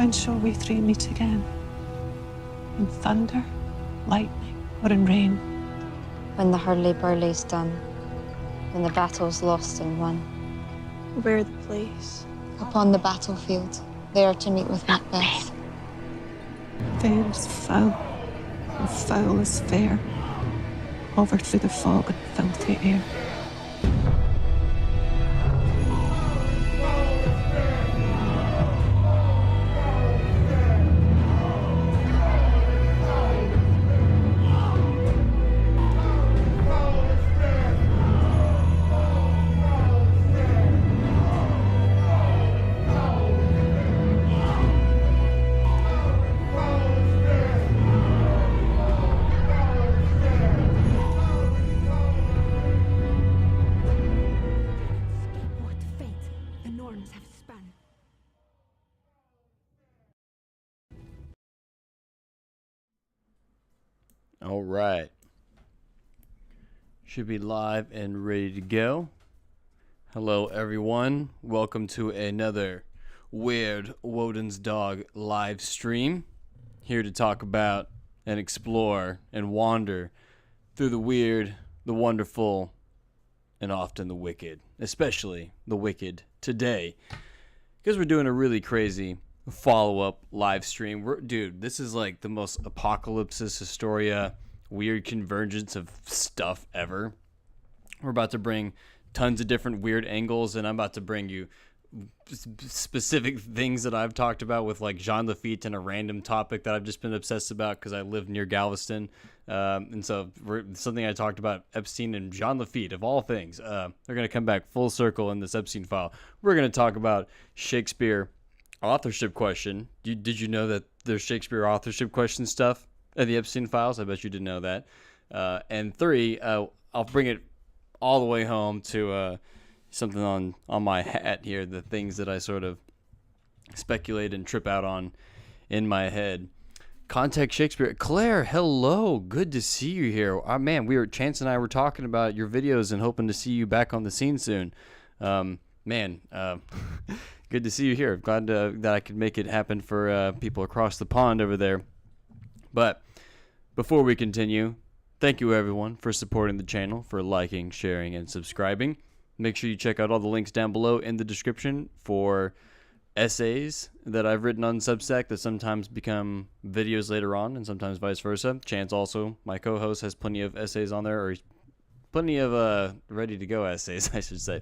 When shall we three meet again? In thunder, lightning, or in rain? When the hurly-burly's done, when the battle's lost and won. Where the place? Upon the battlefield, there to meet with Macbeth. Fair is foul, and foul is fair, over through the fog and filthy air. All right. Should be live and ready to go. Hello, everyone. Welcome to another Weird Woden's Dog live stream. Here to talk about and explore and wander through the weird, the wonderful, and often the wicked. Especially the wicked today. Because we're doing a really crazy follow-up live stream. Dude, this is like the most Apokalupsis Historia weird convergence of stuff ever. We're about to bring tons of different weird angles, and I'm about to bring you specific things that I've talked about with like Jean Laffite and a random topic that I've just been obsessed about because I live near Galveston. And so something I talked about, Epstein and Jean Laffite, of all things. They're going to come back full circle in this Epstein file. We're going to talk about Shakespeare authorship question. Did you know that there's Shakespeare authorship question stuff in the Epstein files? I bet you didn't know that. And three, I'll bring it all the way home to something on my hat here, the things that I sort of speculate and trip out on in my head. Contact Shakespeare. Claire, hello. Good to see you here. Man, Chance and I were talking about your videos and hoping to see you back on the scene soon. Good to see you here. Glad that I could make it happen for people across the pond over there. But before we continue, thank you everyone for supporting the channel, for liking, sharing, and subscribing. Make sure you check out all the links down below in the description for essays that I've written on Substack that sometimes become videos later on, and sometimes vice versa. Chance also, my co-host, has plenty of essays on there, or plenty of ready-to-go essays, I should say.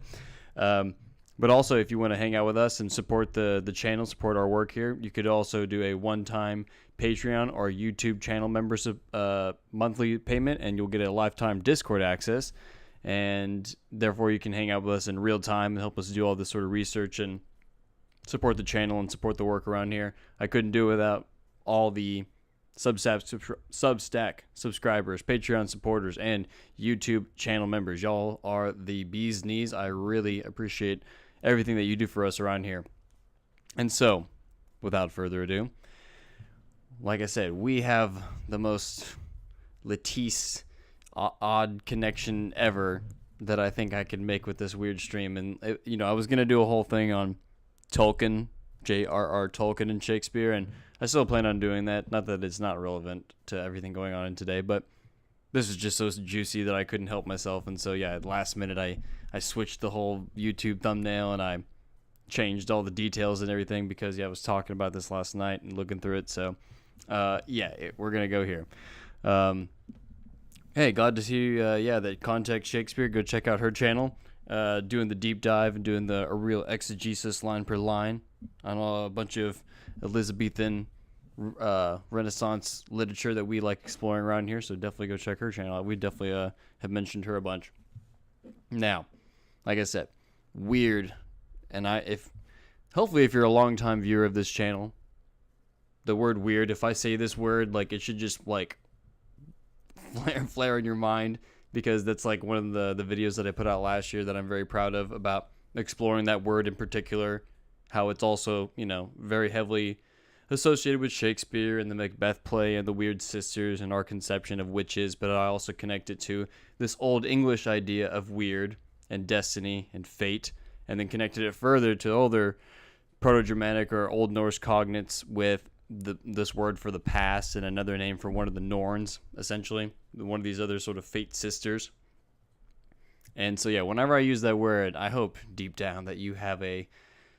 But also, if you want to hang out with us and support the channel, support our work here, you could also do a one-time Patreon or YouTube channel membership monthly payment, and you'll get a lifetime Discord access. And therefore, you can hang out with us in real time and help us do all this sort of research and support the channel and support the work around here. I couldn't do it without all the Substack subscribers, Patreon supporters, and YouTube channel members. Y'all are the bee's knees. I really appreciate everything that you do for us around here. And so, without further ado, like I said, we have the most Latisse odd connection ever that I think I could make with this weird stream. And, I was going to do a whole thing on Tolkien, J.R.R. Tolkien and Shakespeare, and I still plan on doing that. Not that it's not relevant to everything going on in today, but this is just so juicy that I couldn't help myself. And so, yeah, at last minute, I switched the whole YouTube thumbnail, and I changed all the details and everything because, I was talking about this last night and looking through it. So, we're going to go here. Hey, glad to see you, that Contact Shakespeare. Go check out her channel, doing the deep dive and doing a real exegesis line per line on a bunch of Elizabethan Renaissance literature that we like exploring around here. So definitely go check her channel out. We definitely have mentioned her a bunch. Now, like I said, weird, and hopefully if you're a longtime viewer of this channel, the word weird, if I say this word, like, it should just like flare in your mind, because that's like one of the videos that I put out last year that I'm very proud of, about exploring that word in particular, how it's also, very heavily associated with Shakespeare and the Macbeth play and the weird sisters and our conception of witches, but I also connect it to this old English idea of weird and destiny and fate, and then connected it further to older Proto-Germanic or Old Norse cognates with this word for the past and another name for one of the Norns, essentially. One of these other sort of fate sisters. And so, yeah, whenever I use that word, I hope deep down that you have a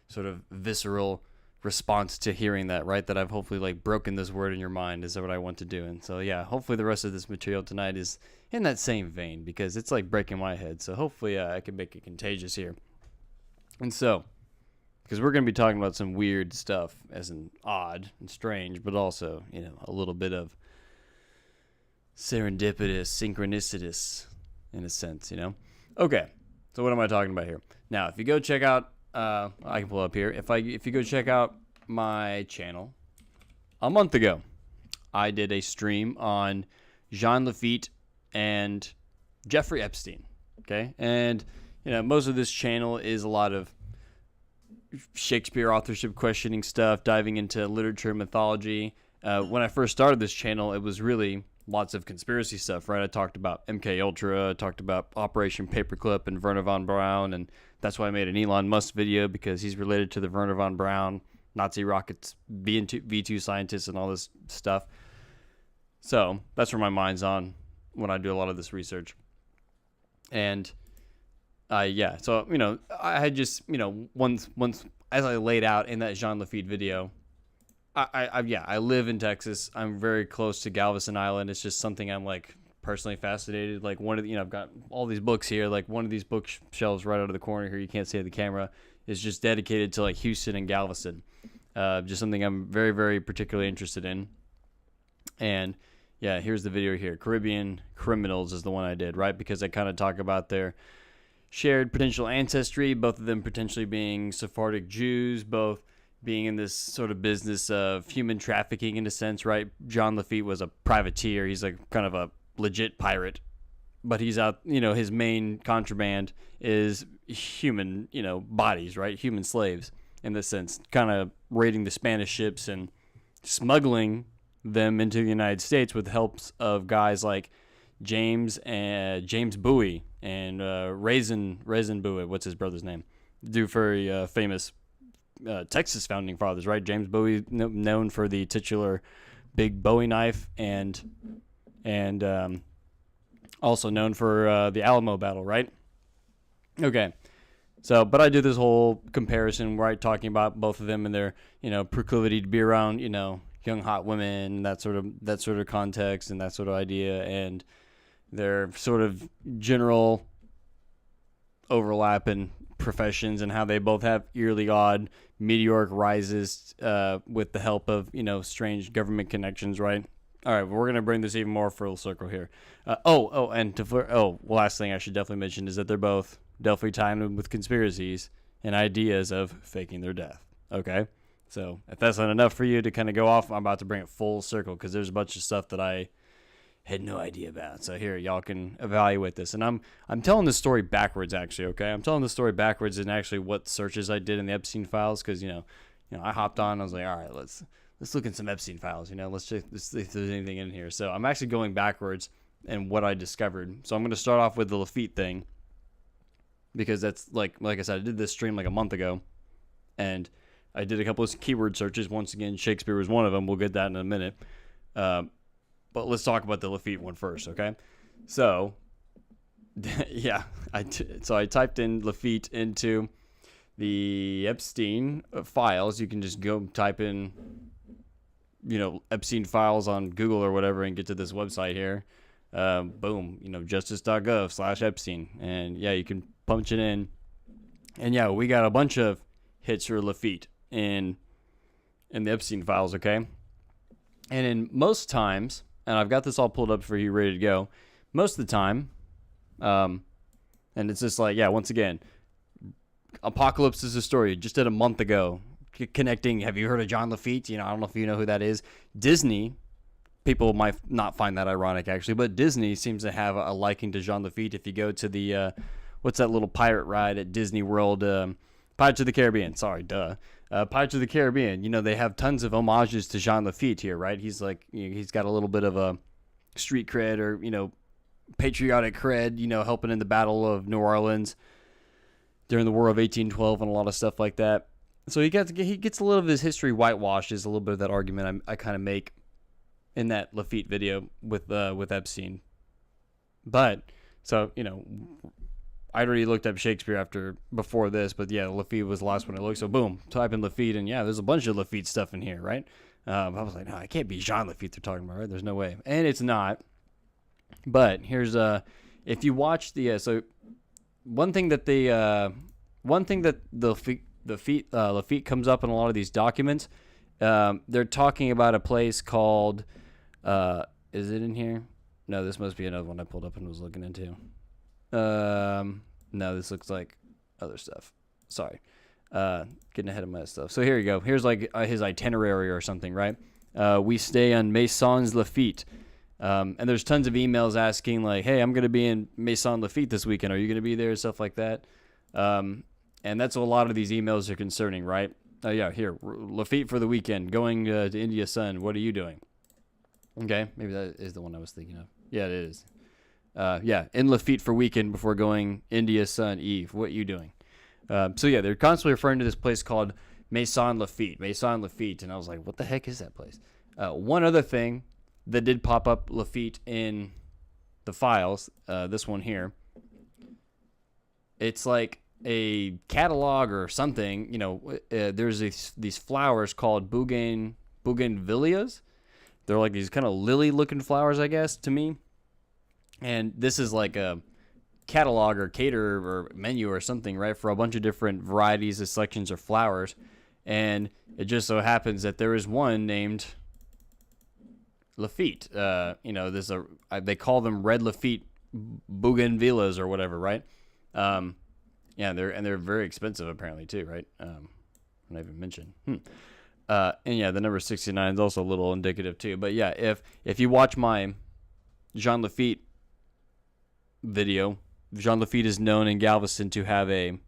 sort of visceral response to hearing that, right? That I've hopefully like broken this word in your mind is what I want to do. And so, yeah, hopefully the rest of this material tonight is in that same vein because it's like breaking my head. So hopefully I can make it contagious here. And so, because we're going to be talking about some weird stuff, as in odd and strange, but also, you know, a little bit of serendipitous, synchronicitous in a sense, you know? Okay, so what am I talking about here? Now, if you go check out, I can pull up here. If you go check out my channel, a month ago, I did a stream on Jean Laffite and Jeffery Epstein, okay? And, you know, most of this channel is a lot of Shakespeare authorship questioning stuff, diving into literature and mythology. When I first started this channel, it was really lots of conspiracy stuff, right? I talked about MK Ultra, I talked about Operation Paperclip and Werner von Braun, and that's why I made an Elon Musk video because he's related to the Werner von Braun, Nazi rockets, V2 scientists, and all this stuff. So that's where my mind's on when I do a lot of this research. And yeah, so, you know, I had just, you know, once as I laid out in that Jean Laffite video, I live in Texas. I'm very close to Galveston Island. It's just something I'm like personally fascinated. Like one of the, you know, I've got all these books here. Like one of these bookshelves right out of the corner here, you can't see the camera, is just dedicated to like Houston and Galveston. Just something I'm very, very particularly interested in. And yeah, here's the video here. Caribbean Criminals is the one I did, right? Because I kind of talk about their shared potential ancestry, both of them potentially being Sephardic Jews, both being in this sort of business of human trafficking in a sense, right? John Laffite was a privateer. He's like kind of a legit pirate, but he's out, you know, his main contraband is human, you know, bodies, right? Human slaves in this sense, kind of raiding the Spanish ships and smuggling them into the United States with the helps of guys like James Bowie and Raisin Bowie. What's his brother's name? Dude, very famous Texas founding fathers, right? James Bowie, known for the titular big Bowie knife, and also known for the Alamo battle, right? Okay, so but I do this whole comparison, right, talking about both of them and their, you know, proclivity to be around, you know, young hot women, that sort of context and that sort of idea, and their sort of general overlap in professions and how they both have eerily odd meteoric rises with the help of, you know, strange government connections, right? All right, we're going to bring this even more full circle here. Last thing I should definitely mention is that they're both definitely tied in with conspiracies and ideas of faking their death, okay? So if that's not enough for you to kind of go off, I'm about to bring it full circle because there's a bunch of stuff that I had no idea about. So here, y'all can evaluate this. And I'm telling this story backwards, actually, okay? I'm telling the story backwards in actually what searches I did in the Epstein files because, you know, I hopped on. I was like, all right, let's look in some Epstein files. You know, let's check see if there's anything in here. So I'm actually going backwards in what I discovered. So I'm going to start off with the Laffite thing because that's like I said, I did this stream like a month ago, and I did a couple of keyword searches. Once again, Shakespeare was one of them. We'll get that in a minute. But let's talk about the Laffite one first, okay? So, yeah, I typed in Laffite into the Epstein files. You can just go type in, you know, Epstein files on Google or whatever and get to this website here. Boom, you know, justice.gov/Epstein. And, yeah, you can punch it in. And, yeah, we got a bunch of hits for Laffite in the Epstein files, okay? And in most times, and I've got this all pulled up for you ready to go, most of the time, and it's just like, yeah, once again, Apokalupsis Historia, just did a month ago, connecting, have you heard of John Laffite? You know, I don't know if you know who that is. Disney, people might not find that ironic, actually, but Disney seems to have a liking to Jean Laffite. If you go to the, what's that little pirate ride at Disney World, Pirates of the Caribbean, Pirates of the Caribbean, you know, they have tons of homages to Jean Laffite here, right? He's like, you know, he's got a little bit of a street cred or, you know, patriotic cred, you know, helping in the Battle of New Orleans during the War of 1812 and a lot of stuff like that. So he gets a little of his history whitewashed. Is a little bit of that argument I kind of make in that Laffite video with Epstein. But so I'd already looked up Shakespeare before this, but yeah, Laffite was the last one I looked. So boom, type in Laffite, and yeah, there's a bunch of Laffite stuff in here, right? I was like, no, it can't be Jean Laffite they're talking about, right? There's no way, and it's not. But here's if you watch the so one thing that the Laffite comes up in a lot of these documents. They're talking about a place called. Is it in here? No, this must be another one I pulled up and was looking into. No, this looks like other stuff. Sorry. Getting ahead of my stuff. So here you go. Here's like his itinerary or something, right? We stay on Maisons Laffite. And there's tons of emails asking like, hey, I'm going to be in Maison Laffite this weekend. Are you going to be there? Stuff like that. And that's what a lot of these emails are concerning, right? Oh, yeah, here. Laffite for the weekend. Going to India Sun. What are you doing? Okay, maybe that is the one I was thinking of. Yeah, it is. Yeah, in Laffite for weekend before going India Sun Eve. What are you doing? So yeah, they're constantly referring to this place called Maison Laffite. Maison Laffite. And I was like, what the heck is that place? One other thing that did pop up Laffite in the files, this one here. It's like a catalog or something. There's these flowers called bougainvilleas. They're like these kind of lily-looking flowers, I guess, to me. And this is like a catalog or cater or menu or something, right, for a bunch of different varieties of selections of flowers. And it just so happens that there is one named Laffite. They call them red Laffite bougainvilleas or whatever, right? Yeah, they're very expensive apparently too, right? Not even mentioned. And yeah, the number 69 is also a little indicative too. But yeah, if you watch my Jean Laffite video, Jean Laffite is known in Galveston to have a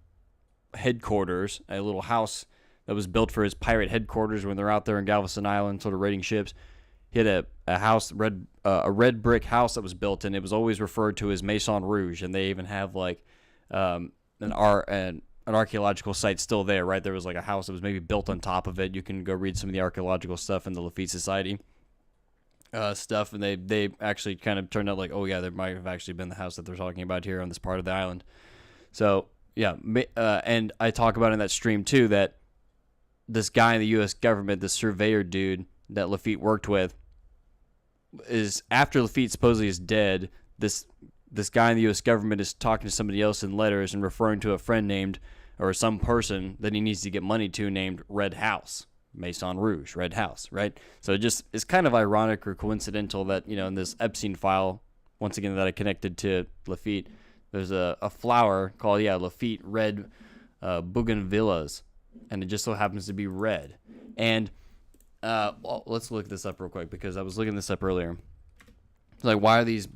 headquarters, a little house that was built for his pirate headquarters when they're out there in Galveston Island, sort of raiding ships. He had a house, a red brick house that was built, and it was always referred to as Maison Rouge. And they even have like an archaeological site still there, right? There was like a house that was maybe built on top of it. You can go read some of the archaeological stuff in the Laffite Society stuff, and they actually kind of turned out like, oh yeah, there might have actually been the house that they're talking about here on this part of the island. So yeah, and I talk about in that stream too that this guy in the U.S. government, this surveyor dude that Laffite worked with, is after Laffite supposedly is dead. This guy in the U.S. government is talking to somebody else in letters and referring to a friend named, or some person that he needs to get money to, named Red House, Maison Rouge, Red House, right? So it's kind of ironic or coincidental that, in this Epstein file, once again, that I connected to Laffite, there's a flower called, Laffite red bougainvilleas, and it just so happens to be red. And well, let's look this up real quick, because I was looking this up earlier. It's like, why are these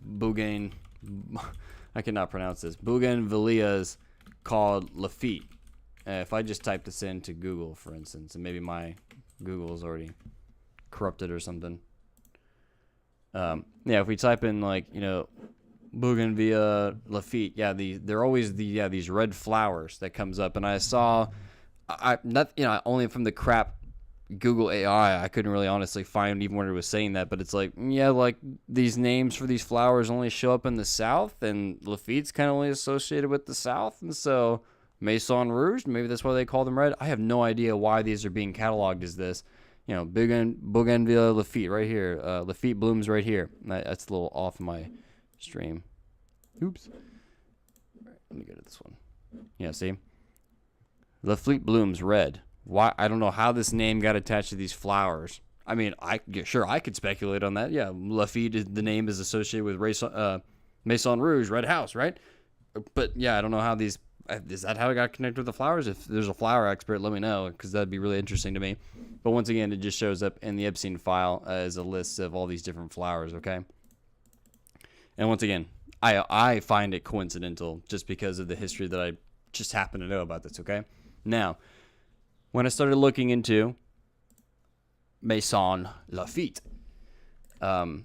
I cannot pronounce this, bougainvilleas called Laffite? If I just type this into Google, for instance, and maybe my Google is already corrupted or something. If we type in bougainvillea Laffite, they're always these red flowers that comes up, and I saw, only from the crap Google AI, I couldn't really honestly find even when it was saying that, but it's like, these names for these flowers only show up in the South, and Laffite's kind of only associated with the South, and so Maison Rouge, maybe that's why they call them red. I have no idea why these are being cataloged as this. Bougainvillea Laffite right here. Laffite blooms right here. That's a little off my stream. Oops. All right, let me go to this one. Yeah, see? Laffite blooms red. Why? I don't know how this name got attached to these flowers. I mean, I could speculate on that. Yeah, Laffite, the name is associated with Maison Rouge, Red House, right? But yeah, I don't know how these. Is that how it got connected with the flowers? If there's a flower expert, let me know, because that'd be really interesting to me. But once again, it just shows up in the Epstein file as a list of all these different flowers, okay? And once again, I find it coincidental just because of the history that I just happen to know about this, okay? Now, when I started looking into Maison Laffite, all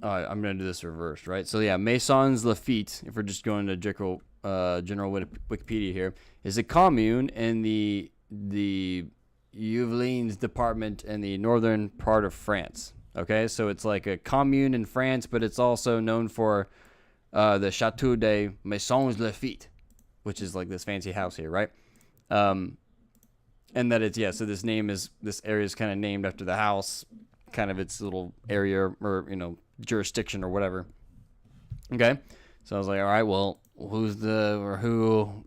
right, I'm going to do this reversed, right? So yeah, Maisons Laffite, if we're just going to general Wikipedia here, is a commune in the the Yvelines department in the northern part of France. Okay, so it's like a commune in France, but it's also known for the Chateau de Maisons Laffite, which is like this fancy house here, right? And that it's, yeah, so this area is kind of named after the house, kind of its little area or, jurisdiction or whatever. Okay, so I was like, all right, well, who?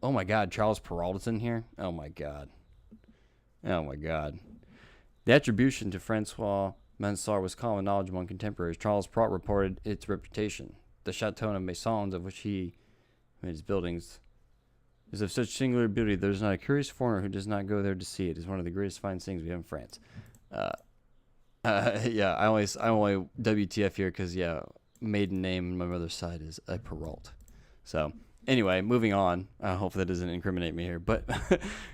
Oh my God, Charles Perrault's in here? Oh my God. The attribution to Francois Mansart was common knowledge among contemporaries. Charles Perrault reported its reputation. The Chateau de Maisons, of which he made his buildings, is of such singular beauty there is not a curious foreigner who does not go there to see it. It is one of the greatest fine things we have in France. Yeah, I only WTF here because, yeah, maiden name on my mother's side is a Perrault. So, anyway, moving on. Hopefully that doesn't incriminate me here. But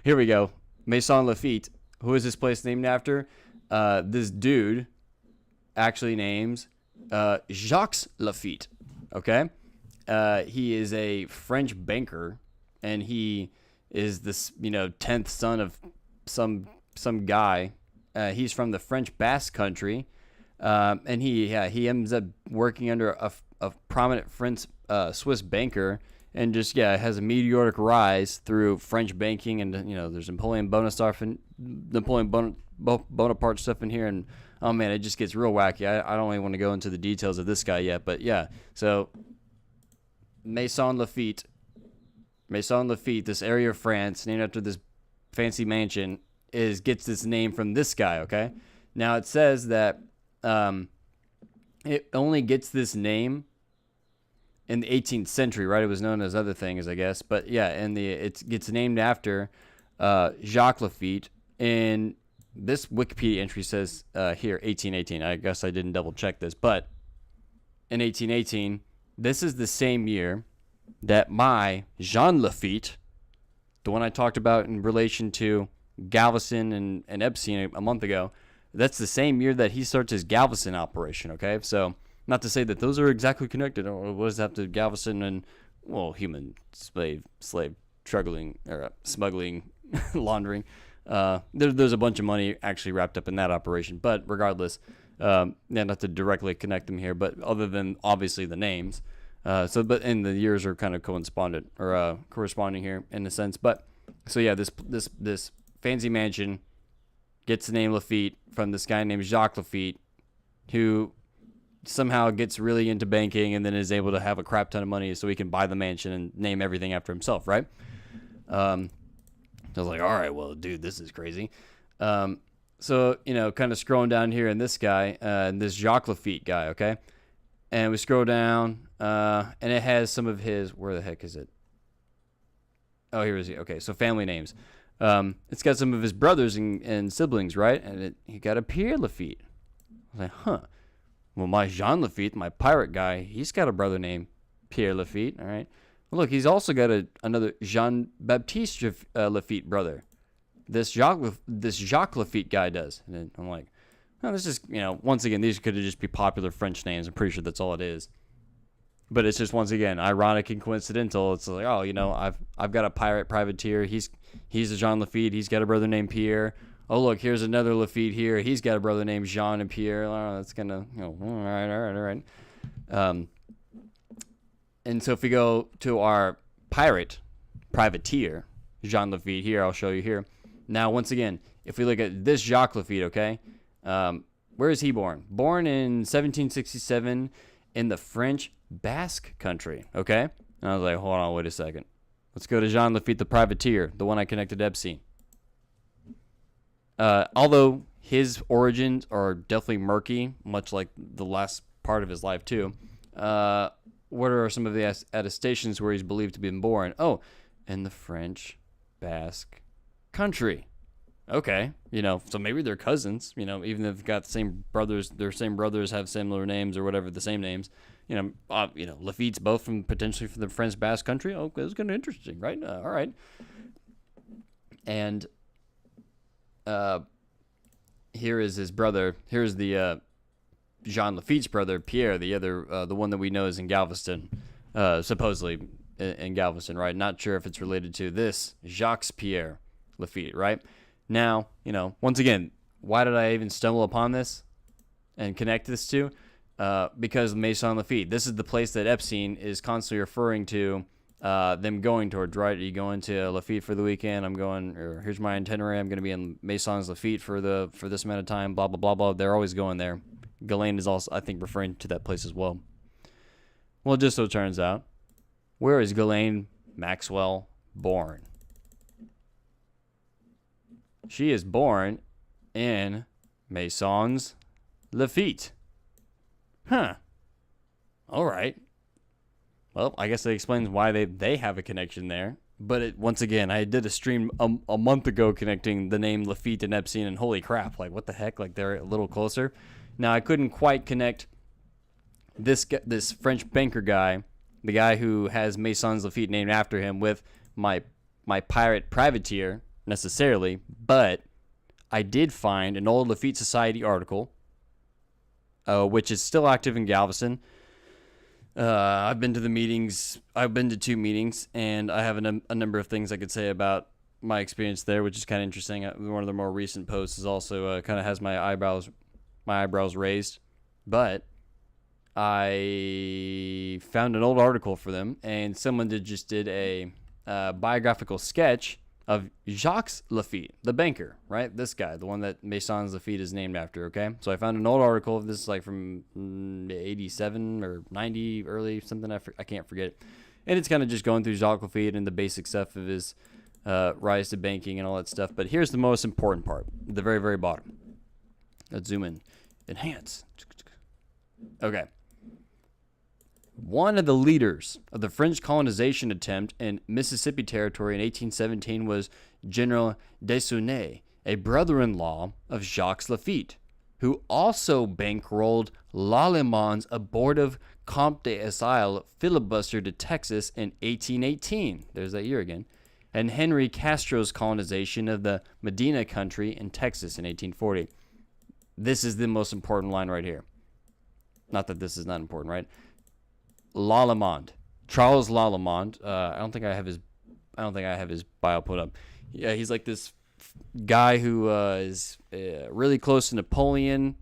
here we go. Maison Lafitte. Who is this place named after? This dude actually names Jacques Lafitte. Okay? He is a French banker, and he is this, 10th son of some guy. He's from the French Basque Country, and he ends up working under a prominent French Swiss banker, and just has a meteoric rise through French banking, and there's Napoleon Bonaparte stuff in here, and oh man, it just gets real wacky. I don't even want to go into the details of this guy yet, but yeah. So Maison Lafitte, this area of France named after this fancy mansion, gets this name from this guy. Okay, now it says that it only gets this name in the 18th century, right? It was known as other things, I guess, but yeah, it gets named after Jacques Lafitte. And this Wikipedia entry says here 1818. I guess I didn't double check this, but in 1818, this is the same year that my Jean Lafitte, the one I talked about in relation to Galveston and Epstein a month ago, that's the same year that he starts his Galveston operation. Okay, so not to say that those are exactly connected, or what does that have to Galveston and, well, human slave smuggling, laundering. There's a bunch of money actually wrapped up in that operation, but regardless, not to directly connect them here, but other than obviously the names. But the years are kind of corresponding here in a sense. But so yeah, this fancy mansion gets the name Lafitte from this guy named Jacques Lafitte, who somehow gets really into banking and then is able to have a crap ton of money so he can buy the mansion and name everything after himself, right? I was like, all right, well, dude, this is crazy. So, kind of scrolling down here, and this guy, this Jacques Lafitte guy, okay? And we scroll down, and it has some of his, where the heck is it? Oh, here is he. Okay, so family names. It's got some of his brothers and siblings, right? And he got a Pierre Lafitte. I was like, huh. Well, my Jean Lafitte, my pirate guy, he's got a brother named Pierre Lafitte, all right? Well, look, he's also got another Jean-Baptiste Lafitte brother. This Jacques Lafitte guy does. And then I'm like, oh, this is, once again, these could just be popular French names. I'm pretty sure that's all it is. But it's just, once again, ironic and coincidental. It's like, oh, I've got a pirate privateer. He's a Jean Lafitte. He's got a brother named Pierre. Oh, look, here's another Lafitte here. He's got a brother named Jean and Pierre. Oh, that's kind of, all right. And so if we go to our privateer, Jean Lafitte here, I'll show you here. Now, once again, if we look at this Jacques Lafitte, okay, where is he born? Born in 1767 in the French Basque Country, okay? And I was like, hold on, wait a second. Let's go to Jean Lafitte, the privateer, the one I connected to Epstein. Although his origins are definitely murky, much like the last part of his life too. What are some of the attestations where he's believed to have been born? Oh, in the French Basque Country. Okay, so maybe they're cousins. Even if they've got the same brothers, their same brothers have similar names or whatever, the same names. Lafitte's both potentially from the French Basque Country. Oh, that's kind of interesting, right? All right. And here is his brother. Here's the Jean Lafitte's brother, Pierre, the one that we know is in Galveston, supposedly in Galveston, right? Not sure if it's related to this Jacques Pierre Laffite, right? Now, once again, why did I even stumble upon this and connect this to? Because Maison Lafitte. This is the place that Epstein is constantly referring to them going towards, right? Are you going to Lafitte for the weekend? Or here's my itinerary. I'm going to be in Maison's Lafitte for this amount of time, blah, blah, blah, blah. They're always going there. Ghislaine is also, I think, referring to that place as well. Well, just so it turns out, where is Ghislaine Maxwell born? She is born in Maisons Lafitte. Huh. All right. Well, I guess that explains why they have a connection there. But once again, I did a stream a month ago connecting the name Lafitte and Epstein, and holy crap, like what the heck? Like they're a little closer. Now I couldn't quite connect this French banker guy, the guy who has Maisons Lafitte named after him, with my pirate privateer necessarily, but I did find an old Lafitte Society article, which is still active in Galveston. I've been to the meetings. I've been to 2 meetings, and I have a number of things I could say about my experience there, which is kind of interesting. One of the more recent posts is also kind of has my eyebrows raised, but I found an old article for them, and someone did a biographical sketch of Jacques Lafitte, the banker, right? This guy, the one that Maisons Lafitte is named after, okay? So I found an old article. This is like from 87 or 90, early, something, I can't forget. And it's kind of just going through Jacques Lafitte and the basic stuff of his rise to banking and all that stuff. But here's the most important part, the very, very bottom. Let's zoom in. Enhance. Okay. One of the leaders of the French colonization attempt in Mississippi Territory in 1817 was General Desaulniers, a brother-in-law of Jacques Lafitte, who also bankrolled Lallemand's abortive Comte d'Assile filibuster to Texas in 1818. There's that year again. And Henry Castro's colonization of the Medina country in Texas in 1840. This is the most important line right here. Not that this is not important, right? Lallemand, Charles Lallemand. I don't think I have his bio put up. Yeah, he's like this guy who is really close to Napoleon,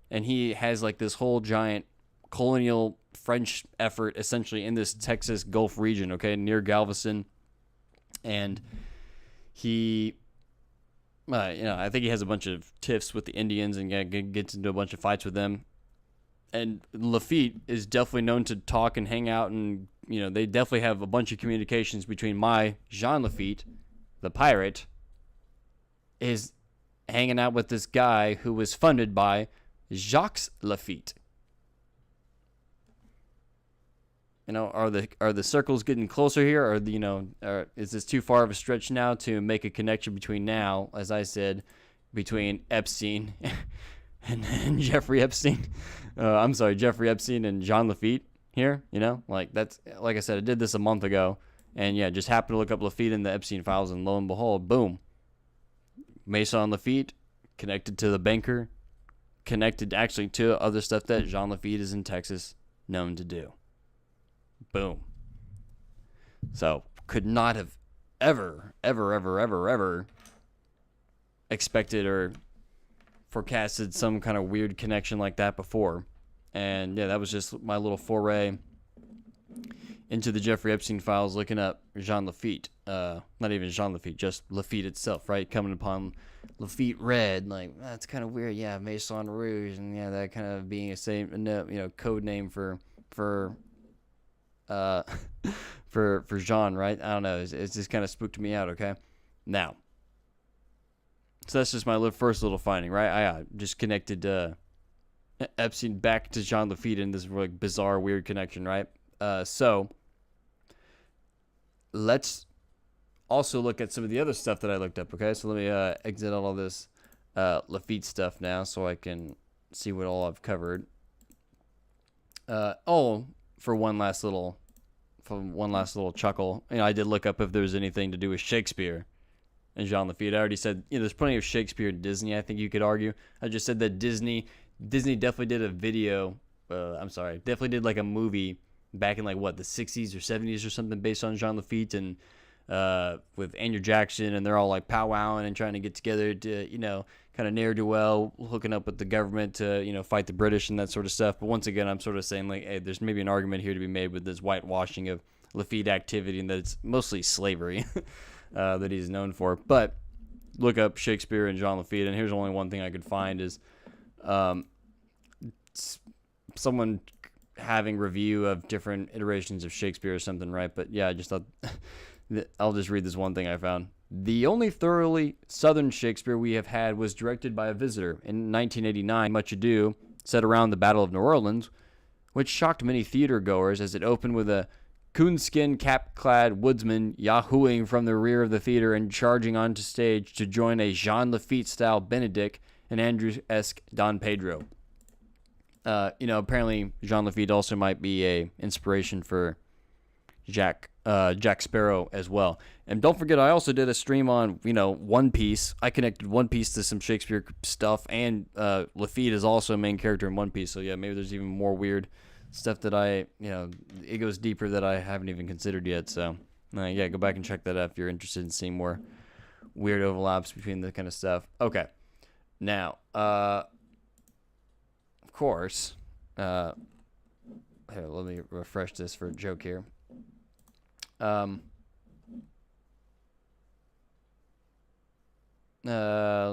and he has like this whole giant colonial French effort essentially in this Texas Gulf region, okay, near Galveston, and he. I think he has a bunch of tiffs with the Indians and gets into a bunch of fights with them. And Lafitte is definitely known to talk and hang out, and they definitely have a bunch of communications between Jean Lafitte, the pirate, is hanging out with this guy who was funded by Jacques Lafitte. Are the circles getting closer here, or is this too far of a stretch now to make a connection between now, as I said, between Epstein and Jeffrey Epstein? Jeffrey Epstein and Jean Lafitte here. That's like I said, I did this a month ago, and yeah, just happened to look up Lafitte in the Epstein files, and lo and behold, boom, Maison Lafitte connected to the banker, connected actually to other stuff that Jean Lafitte is in Texas known to do. Boom. So could not have ever expected or forecasted some kind of weird connection like that before. And yeah, that was just my little foray into the Jeffrey Epstein files, looking up Jean Lafitte. Not even Jean Lafitte, just Lafitte itself, right? Coming upon Lafitte Red, like, that's kind of weird. Yeah, Maison Rouge, and yeah, that kind of being a same, code name for Jean, right? I don't know. It's just kind of spooked me out, okay? Now, so that's just my first little finding, right? I just connected Epstein back to Jean Lafitte in this like bizarre, weird connection, right? So let's also look at some of the other stuff that I looked up, okay? So let me exit all of this Lafitte stuff now so I can see what all I've covered. For one last little chuckle, I did look up if there was anything to do with Shakespeare and Jean Lafitte. I already said, there's plenty of Shakespeare and Disney, I think you could argue. I just said that Disney definitely did a video, definitely did like a movie back in like, what, the 60s or 70s or something based on Jean Lafitte, and with Andrew Jackson, and they're all like powwowing and trying to get together to, kind of ne'er-do-well, hooking up with the government to, fight the British and that sort of stuff. But once again, I'm sort of saying, like, hey, there's maybe an argument here to be made with this whitewashing of Laffite activity, and that it's mostly slavery that he's known for. But look up Shakespeare and John Lafitte, and here's only one thing I could find is someone having review of different iterations of Shakespeare or something, right? But yeah, I just thought I'll just read this one thing I found. The only thoroughly Southern Shakespeare we have had was directed by a visitor in 1989, Much Ado, set around the Battle of New Orleans, which shocked many theater goers as it opened with a coonskin cap-clad woodsman yahooing from the rear of the theater and charging onto stage to join a Jean Lafitte-style Benedict and Andrew-esque Don Pedro. Apparently Jean Lafitte also might be a inspiration for Jack Sparrow as well. And don't forget, I also did a stream on, One Piece. I connected One Piece to some Shakespeare stuff, and Lafitte is also a main character in One Piece. So yeah, maybe there's even more weird stuff that it goes deeper that I haven't even considered yet. So yeah, go back and check that out if you're interested in seeing more weird overlaps between the kind of stuff. Okay, now of course, here, let me refresh this for a joke here. Let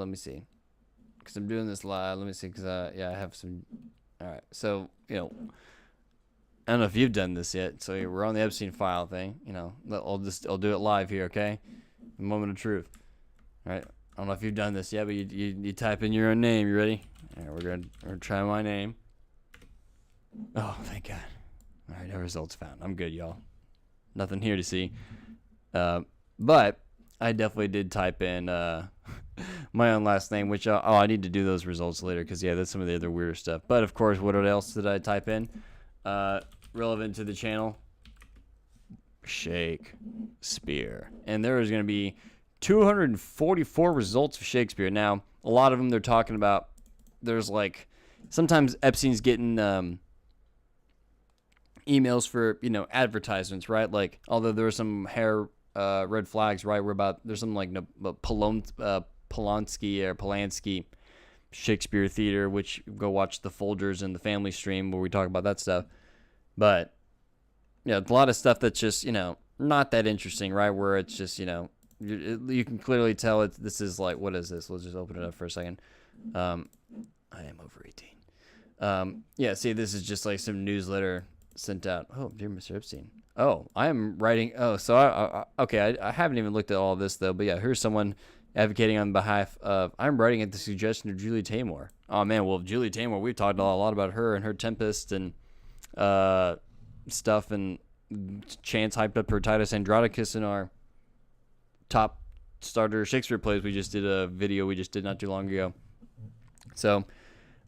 me see, because I'm doing this live. Let me see, because I have some. All right, so I don't know if you've done this yet. So we're on the Epstein file thing. I'll do it live here. Okay, moment of truth. All right, I don't know if you've done this yet, but you type in your own name. You ready? All right, we're gonna try my name. Oh, thank God. All right, no results found. I'm good, y'all. Nothing here to see. But I definitely did type in my own last name, which I need to do those results later, because yeah, that's some of the other weirder stuff. But of course, what else did I type in relevant to the channel? Shakespeare. And there is going to be 244 results of Shakespeare. Now, a lot of them they're talking about, there's like, sometimes Epstein's getting emails for, advertisements, right? Like, although there are some red flags, right? There's some like Polanski Shakespeare Theater, which go watch the Folgers and the Family Stream where we talk about that stuff. But yeah, a lot of stuff that's just, not that interesting, right? Where it's just, you can clearly tell this is like, what is this? Let's just open it up for a second. I am over 18. Yeah, see, this is just like some newsletter sent out. Oh, dear Mr. Epstein. Oh, I am writing. Oh, so I haven't even looked at all this though. But yeah, here's someone advocating on behalf of. I'm writing at the suggestion of Julie Taymor. Oh man, well Julie Taymor, we've talked a lot about her and her Tempest and stuff, and Chance hyped up her Titus Andronicus in our top starter Shakespeare plays. We just did a video we just did not too long ago. So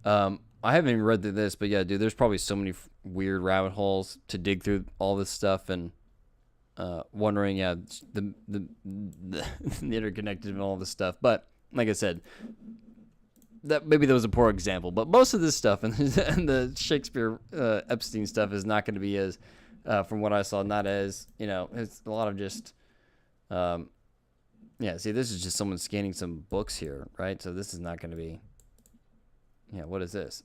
I haven't even read through this, but yeah, dude, there's probably so many weird rabbit holes to dig through all this stuff, and wondering, yeah, the interconnected and all this stuff. But like I said, that was a poor example. But most of this stuff and the Shakespeare Epstein stuff is not going to be as, from what I saw, not as, it's a lot of just, yeah. See, this is just someone scanning some books here, right? So this is not going to be. Yeah, what is this?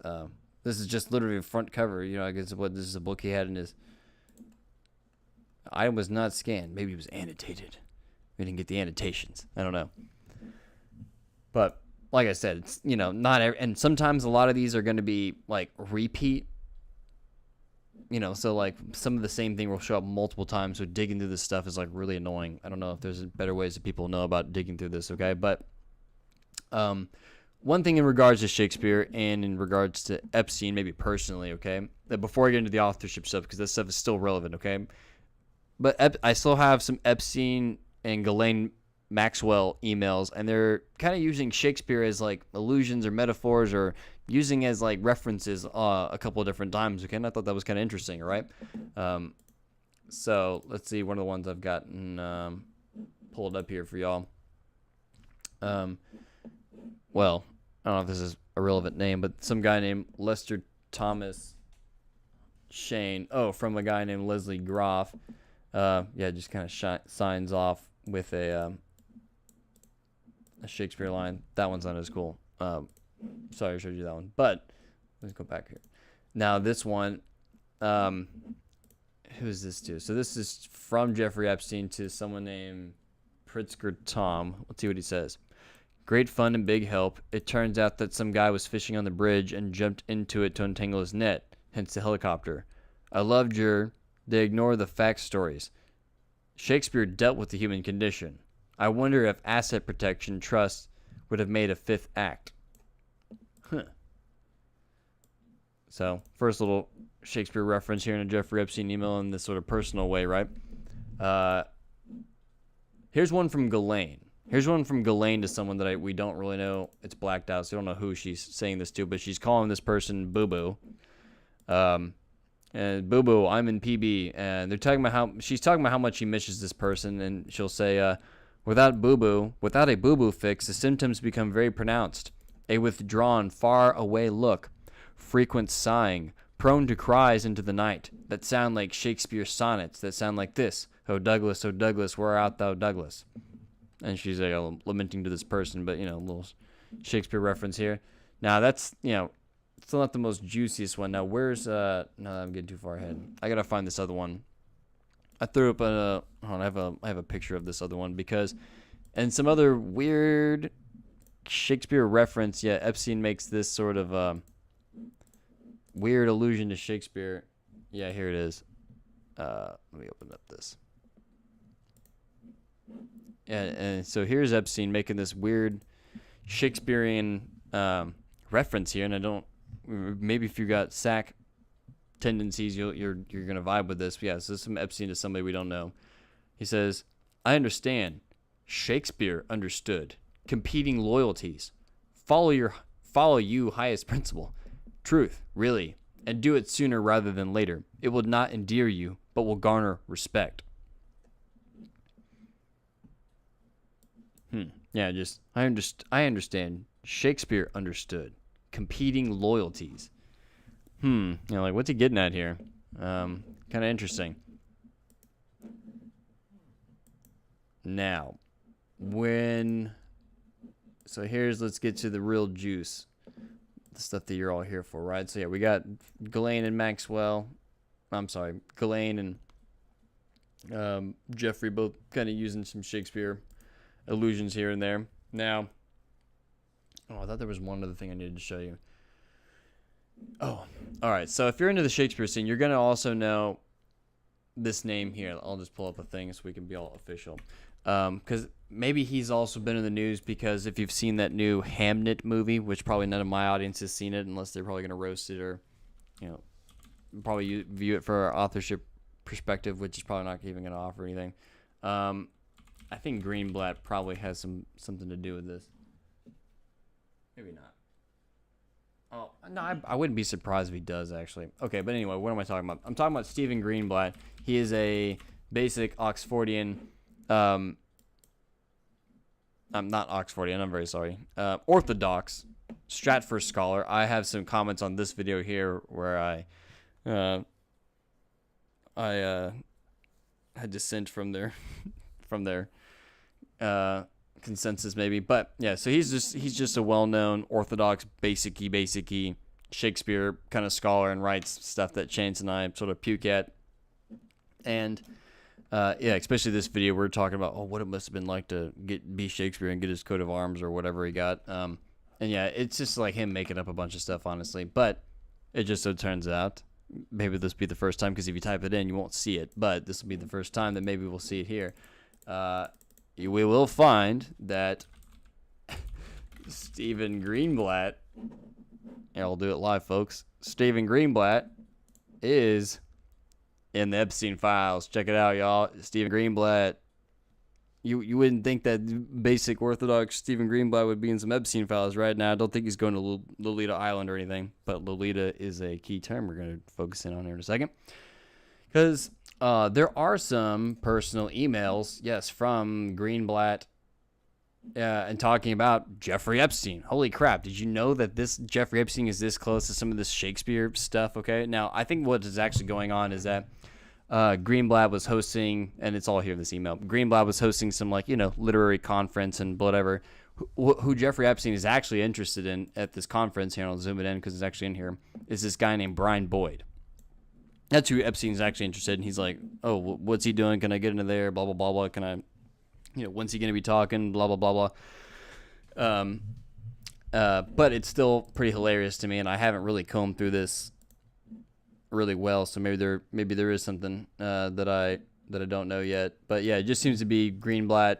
This is just literally a front cover. I guess this is a book he had in his. Item was not scanned. Maybe it was annotated. We didn't get the annotations. I don't know. But like I said, it's not and sometimes a lot of these are going to be like repeat. So like some of the same thing will show up multiple times. So digging through this stuff is like really annoying. I don't know if there's better ways that people know about digging through this. Okay, but one thing in regards to Shakespeare and in regards to Epstein, maybe personally, okay, that before I get into the authorship stuff, because this stuff is still relevant, okay, but I still have some Epstein and Ghislaine Maxwell emails, and they're kind of using Shakespeare as like allusions or metaphors, or using as like references a couple of different times, okay, and I thought that was kind of interesting, right? So let's see, one of the ones I've gotten pulled up here for y'all. Well, I don't know if this is a relevant name, but some guy named Lester Thomas Shane. Oh, from a guy named Leslie Groff. Yeah, just kind of signs off with a Shakespeare line. That one's not as cool. Sorry, I showed you that one. But let's go back here. Now this one, who is this to? So this is from Jeffrey Epstein to someone named Pritzker Tom. Let's see what he says. Great fun and big help. It turns out that some guy was fishing on the bridge and jumped into it to untangle his net, hence the helicopter. I loved they ignore the fact stories. Shakespeare dealt with the human condition. I wonder if asset protection trust would have made a fifth act. Huh. So, first little Shakespeare reference here in a Jeffrey Epstein email in this sort of personal way, right? Here's one from Ghislaine. Here's one from Ghislaine to someone that we don't really know. It's blacked out, so I don't know who she's saying this to, but she's calling this person Boo Boo. And Boo Boo, I'm in PB, and she's talking about how much she misses this person, and she'll say, without a Boo Boo fix, the symptoms become very pronounced. A withdrawn, far away look, frequent sighing, prone to cries into the night that sound like Shakespeare sonnets that sound like this: "Oh Douglas, where art thou, Douglas?" And she's lamenting to this person, but a little Shakespeare reference here. Now that's still not the most juiciest one. Now where's no, I'm getting too far ahead. I gotta find this other one. I threw up I have a picture of this other one because, and some other weird Shakespeare reference. Yeah, Epstein makes this sort of weird allusion to Shakespeare. Yeah, here it is. Let me open up this. And so here's Epstein making this weird Shakespearean reference here, and I don't. Maybe if you got sack tendencies, you're gonna vibe with this. But yeah, so this is from Epstein to somebody we don't know. He says, "I understand. Shakespeare understood competing loyalties. Follow you highest principle, truth, really, and do it sooner rather than later. It will not endear you, but will garner respect." Yeah, I understand. Shakespeare understood competing loyalties. What's he getting at here? Kind of interesting. Now, let's get to the real juice, the stuff that you're all here for, right? So yeah, we got Ghislaine and Ghislaine and Jeffrey both kind of using some Shakespeare allusions here and there. Now, I thought there was one other thing I needed to show you. Oh, all right. So if you're into the Shakespeare scene, you're going to also know this name here. I'll just pull up a thing so we can be all official. Because maybe he's also been in the news because if you've seen that new Hamnet movie, which probably none of my audience has seen it unless they're probably going to roast it or, probably view it for our authorship perspective, which is probably not even going to offer anything. I think Greenblatt probably has something to do with this. Maybe not. Oh, no, I wouldn't be surprised if he does, actually. Okay, but anyway, what am I talking about? I'm talking about Stephen Greenblatt. He is a basic Oxfordian, I'm not Oxfordian, I'm very sorry, Orthodox Stratford scholar. I have some comments on this video here where I had dissent from their consensus maybe, but yeah, so he's just a well-known Orthodox basic-y Shakespeare kind of scholar and writes stuff that Chance and I sort of puke at. And especially this video we're talking about what it must have been like to be Shakespeare and get his coat of arms or whatever he got. And yeah, it's just like him making up a bunch of stuff, honestly. But it just so turns out, maybe this will be the first time, because if you type it in, you won't see it. But this will be the first time that maybe we'll see it here. We will find that Stephen Greenblatt, and I'll do it live, folks. Stephen Greenblatt is in the Epstein files. Check it out, y'all. Stephen Greenblatt. You wouldn't think that basic Orthodox Stephen Greenblatt would be in some Epstein files right now. I don't think he's going to Lolita Island or anything, but Lolita is a key term we're going to focus in on here in a second. Because there are some personal emails, yes, from Greenblatt and talking about Jeffrey Epstein. Holy crap, did you know that this Jeffrey Epstein is this close to some of this Shakespeare stuff? Okay, now I think what is actually going on is that Greenblatt was hosting, and it's all here in this email. Greenblatt was hosting some literary conference and whatever. Who Jeffrey Epstein is actually interested in at this conference here, and I'll zoom it in because it's actually in here, is this guy named Brian Boyd. That's who Epstein's actually interested in. He's like, oh, what's he doing? Can I get into there? Blah, blah, blah, blah. Can I, when's he going to be talking? Blah, blah, blah, blah. But it's still pretty hilarious to me, and I haven't really combed through this really well, so maybe there is something that I don't know yet. But yeah, it just seems to be Greenblatt,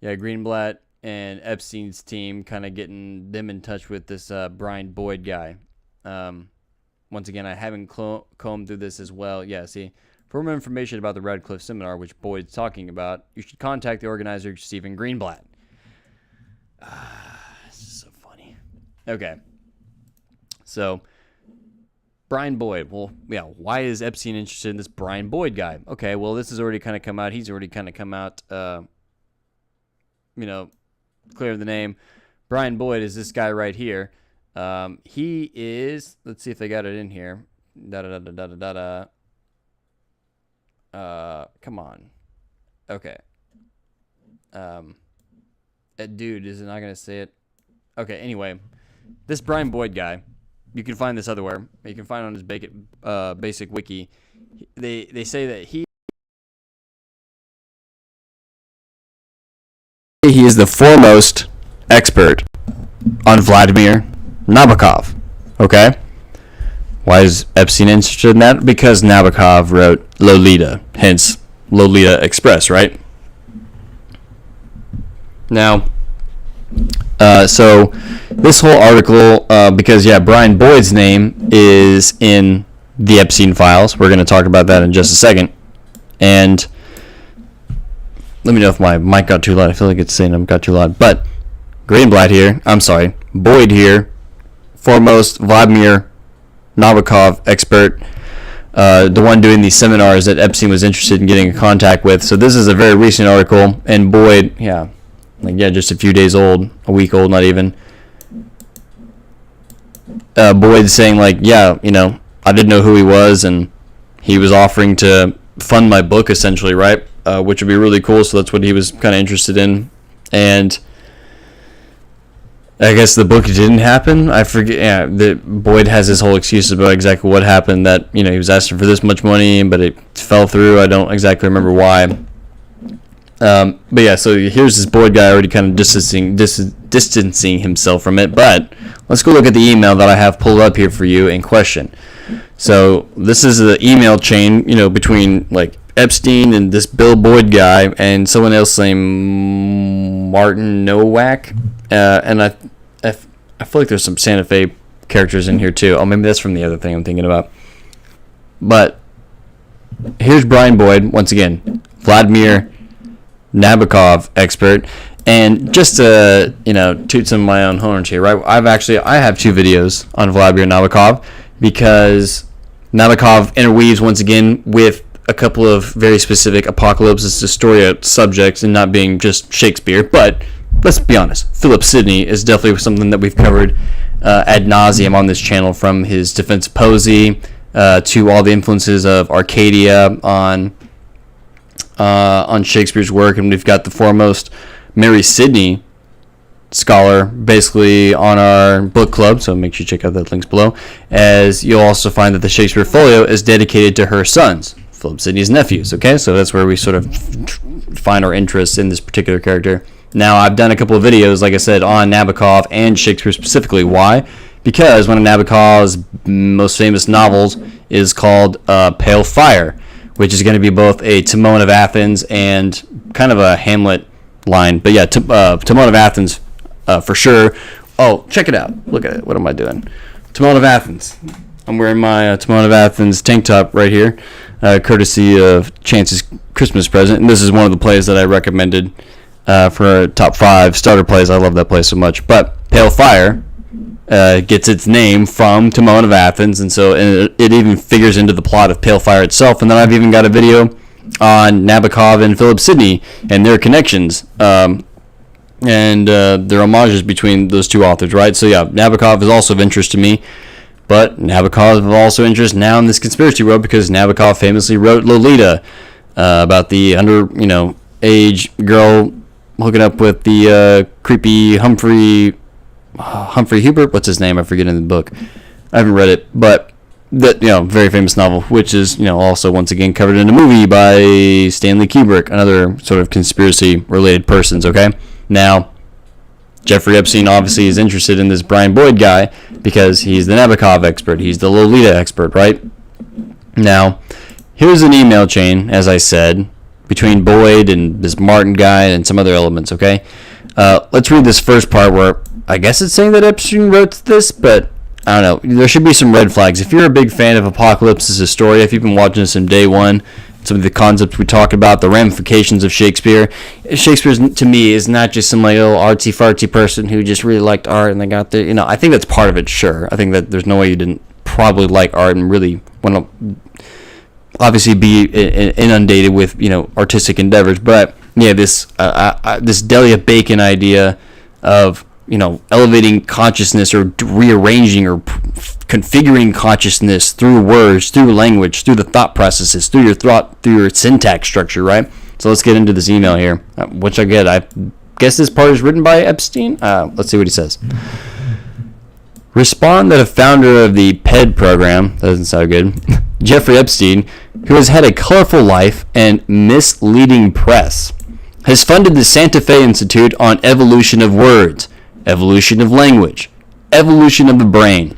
Greenblatt and Epstein's team kind of getting them in touch with this Brian Boyd guy. Once again, I haven't combed through this as well. Yeah, see, for more information about the Radcliffe seminar, which Boyd's talking about, you should contact the organizer, Stephen Greenblatt. This is so funny. Okay. So, Brian Boyd. Well, yeah, why is Epstein interested in this Brian Boyd guy? Okay, well, this has already kind of come out. He's already kind of come out, clear the name. Brian Boyd is this guy right here. He is, let's see if they got it in here. Come on. Okay. Dude, is it not going to say it? Okay, anyway, this Brian Boyd guy, you can find this otherwhere. You can find it on his basic wiki. They say that he is the foremost expert on Vladimir Nabokov. Okay? Why is Epstein interested in that? Because Nabokov wrote Lolita, hence Lolita Express, right? Now, so this whole article, because Brian Boyd's name is in the Epstein files. We're going to talk about that in just a second. And let me know if my mic got too loud. I feel like it's saying I got too loud. But Boyd here, foremost Vladimir Nabokov expert, the one doing these seminars that Epstein was interested in getting in contact with. So this is a very recent article, and Boyd, just a few days old, a week old, not even. Boyd's saying I didn't know who he was, and he was offering to fund my book essentially, right? Which would be really cool. So that's what he was kind of interested in, and I guess the book didn't happen. I forget. Yeah, Boyd has his whole excuse about exactly what happened. That he was asking for this much money, but it fell through. I don't exactly remember why. But yeah, so here's this Boyd guy already kind of distancing himself from it. But let's go look at the email that I have pulled up here for you in question. So this is the email chain, between Epstein and this Bill Boyd guy and someone else named Martin Nowak. And I feel like there's some Santa Fe characters in here too. Oh, maybe that's from the other thing I'm thinking about. But here's Brian Boyd once again, Vladimir Nabokov expert, and just to toot some of my own horns here, right? I have 2 videos on Vladimir Nabokov because Nabokov interweaves once again with a couple of very specific Apokalupsis Historia subjects, and not being just Shakespeare, but let's be honest, Philip Sidney is definitely something that we've covered ad nauseum on this channel, from his defense of poesy to all the influences of Arcadia on Shakespeare's work. And we've got the foremost Mary Sidney scholar basically on our book club, so make sure you check out the links below, as you'll also find that the Shakespeare Folio is dedicated to her sons, Philip Sidney's nephews. Okay, so that's where we sort of find our interest in this particular character. Now, I've done a couple of videos, like I said, on Nabokov and Shakespeare specifically. Why? Because one of Nabokov's most famous novels is called Pale Fire, which is going to be both a Timon of Athens and kind of a Hamlet line. But yeah, Timon of Athens for sure. Oh, check it out. Look at it. What am I doing? Timon of Athens. I'm wearing my Timon of Athens tank top right here, courtesy of Chance's Christmas present. And this is one of the plays that I recommended for top 5 starter plays. I love that play so much. But Pale Fire gets its name from Timon of Athens, and so it even figures into the plot of Pale Fire itself. And then I've even got a video on Nabokov and Philip Sidney and their connections and their homages between those two authors, right? So yeah, Nabokov is also of interest to me. But Nabokov is also interested now in this conspiracy world because Nabokov famously wrote Lolita, about the age girl hooking up with the creepy Humphrey Hubert. What's his name? I forget in the book. I haven't read it, but that very famous novel, which is also once again covered in a movie by Stanley Kubrick, another sort of conspiracy related persons. Okay, now Jeffrey Epstein obviously is interested in this Brian Boyd guy because he's the Nabokov expert, he's the Lolita expert, right? Now, here's an email chain, as I said, between Boyd and this Martin guy and some other elements. Okay, let's read this first part where I guess it's saying that Epstein wrote this, but I don't know. There should be some red flags. If you're a big fan of Apokalupsis Historia, if you've been watching this from day one, some of the concepts we talk about, the ramifications of Shakespeare. Shakespeare, to me, is not just some little artsy-fartsy person who just really liked art and they got the, I think that's part of it, sure. I think that there's no way you didn't probably like art and really want to obviously be inundated with, artistic endeavors. But, yeah, this Delia Bacon idea of elevating consciousness or rearranging or configuring consciousness through words, through language, through the thought processes, through your thought, through your syntax structure, right? So let's get into this email here, which I guess this part is written by Epstein. Let's see what he says. Respond that a founder of the PED program, that doesn't sound good, Jeffrey Epstein, who has had a colorful life and misleading press, has funded the Santa Fe Institute on evolution of words, evolution of language, evolution of the brain.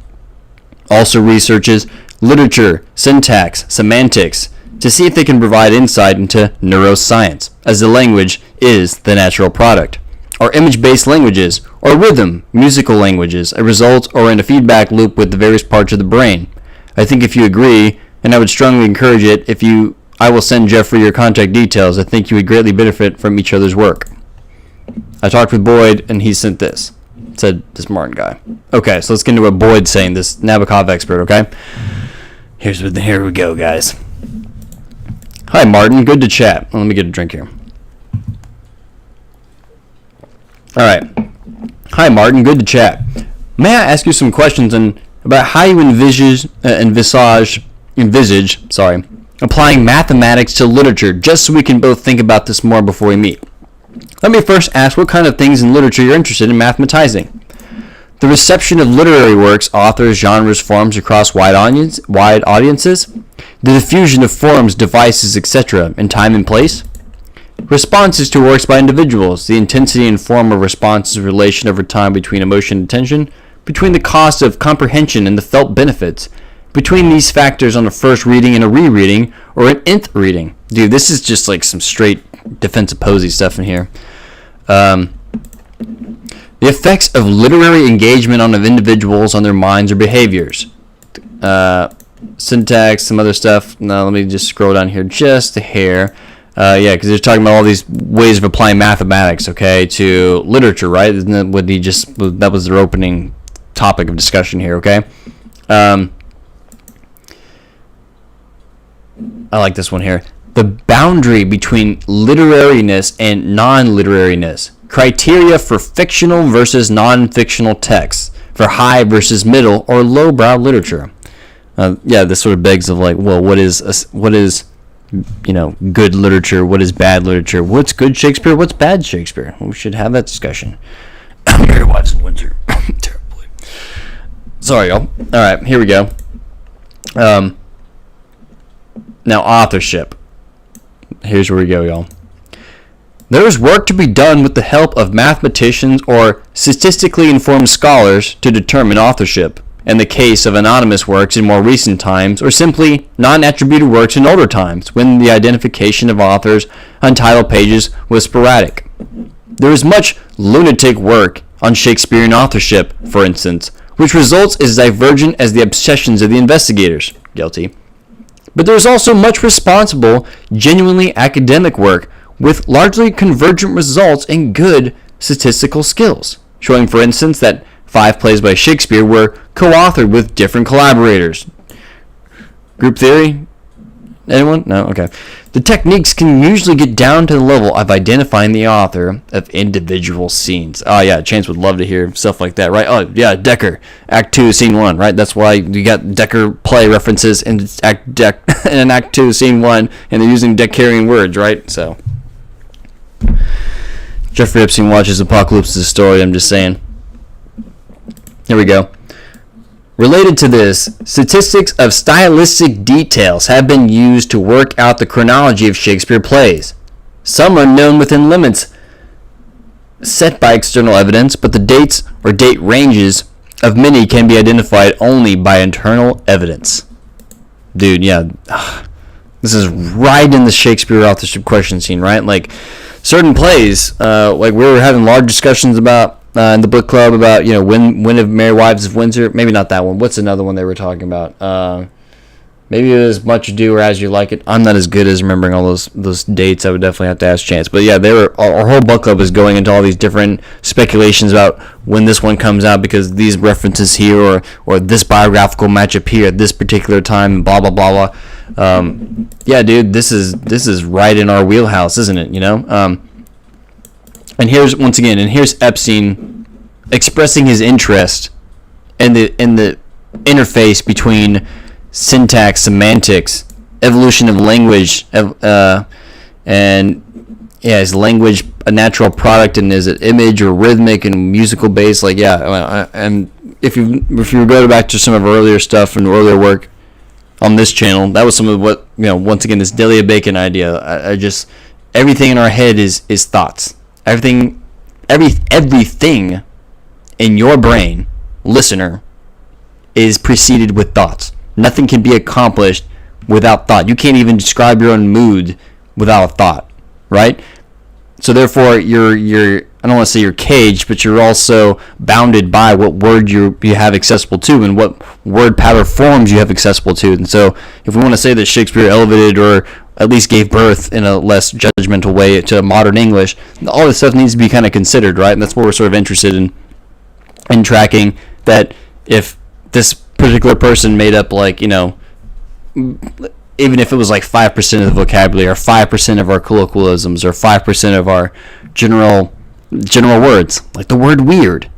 Also researches literature, syntax, semantics, to see if they can provide insight into neuroscience, as the language is the natural product, or image-based languages, or rhythm, musical languages, a result or in a feedback loop with the various parts of the brain. I think if you agree, and I would strongly encourage it, I will send Jeffrey your contact details. I think you would greatly benefit from each other's work. I talked with Boyd, and he sent this. Said this Martin guy. Okay, so let's get into what Boyd's saying, this Nabokov expert, okay? Here we go, guys. Hi, Martin. Good to chat. Let me get a drink here. All right. Hi, Martin. Good to chat. May I ask you some questions about how you envisage applying mathematics to literature, just so we can both think about this more before we meet? Let me first ask what kind of things in literature you're interested in mathematizing. The reception of literary works, authors, genres, forms across wide audiences. The diffusion of forms, devices, etc. in time and place. Responses to works by individuals. The intensity and form of responses, relation over time between emotion and attention. Between the cost of comprehension and the felt benefits. Between these factors on a first reading and a rereading, or an nth reading. Dude, this is just like some straight defensive posy stuff in here. The effects of literary engagement on individuals, on their minds or behaviors. Syntax, some other stuff. Now let me just scroll down here just a hair. Because they're talking about all these ways of applying mathematics, okay, to literature, right? Isn't that what that was their opening topic of discussion here, okay? I like this one here. The boundary between literariness and non-literariness. Criteria for fictional versus non-fictional texts. For high versus middle or lowbrow literature. This sort of begs of like, well, what is good literature? What is bad literature? What's good Shakespeare? What's bad Shakespeare? We should have that discussion. Mary Watts in Windsor. Terribly. Sorry, y'all. All right, here we go. Now, authorship. Here's where we go, y'all. There is work to be done with the help of mathematicians or statistically informed scholars to determine authorship. In the case of anonymous works in more recent times, or simply non-attributed works in older times, when the identification of authors on title pages was sporadic. There is much lunatic work on Shakespearean authorship, for instance, which results as divergent as the obsessions of the investigators. Guilty. But there is also much responsible, genuinely academic work with largely convergent results and good statistical skills, showing, for instance, that 5 plays by Shakespeare were co-authored with different collaborators. Group theory? Anyone? No? Okay. The techniques can usually get down to the level of identifying the author of individual scenes. Oh, yeah, Chance would love to hear stuff like that, right? Oh, yeah, Decker, Act 2, Scene 1, right? That's why you got Decker play references in Act 2, Scene 1, and they're using Deckerian words, right? So, Jeffery Epstein watches Apokalupsis Historia, I'm just saying. Here we go. Related to this, statistics of stylistic details have been used to work out the chronology of Shakespeare plays. Some are known within limits set by external evidence, but the dates or date ranges of many can be identified only by internal evidence. Dude, yeah, this is right in the Shakespeare Authorship question scene, right? Like, certain plays, like we were having large discussions about in the book club about, when of Merry Wives of Windsor. Maybe not that one. What's another one they were talking about? Maybe it was Much Ado or As You Like It. I'm not as good as remembering all those dates. I would definitely have to ask Chance. But yeah, our whole book club is going into all these different speculations about when this one comes out because these references here or this biographical matchup here at this particular time and blah blah blah blah. Yeah, dude, this is right in our wheelhouse, isn't it? And here's Epstein expressing his interest in the interface between syntax, semantics, evolution of language, and is language a natural product, and is it image or rhythmic and musical based? Like, yeah, and if you go back to some of our earlier stuff and earlier work on this channel, that was some of what, once again, this Delia Bacon idea. I just, everything in our head is thoughts. Everything in your brain, listener, is preceded with thoughts. Nothing can be accomplished without thought. You can't even describe your own mood without a thought, right? So therefore, you're I don't want to say you're caged, but you're also bounded by what word you have accessible to and what word pattern forms you have accessible to. And so if we want to say that Shakespeare elevated or at least gave birth in a less judgmental way to modern English, all this stuff needs to be kind of considered, right? And that's what we're sort of interested in tracking, that if this particular person made up, like, even if it was like 5% of the vocabulary or 5% of our colloquialisms or 5% of our general words, like the word weird,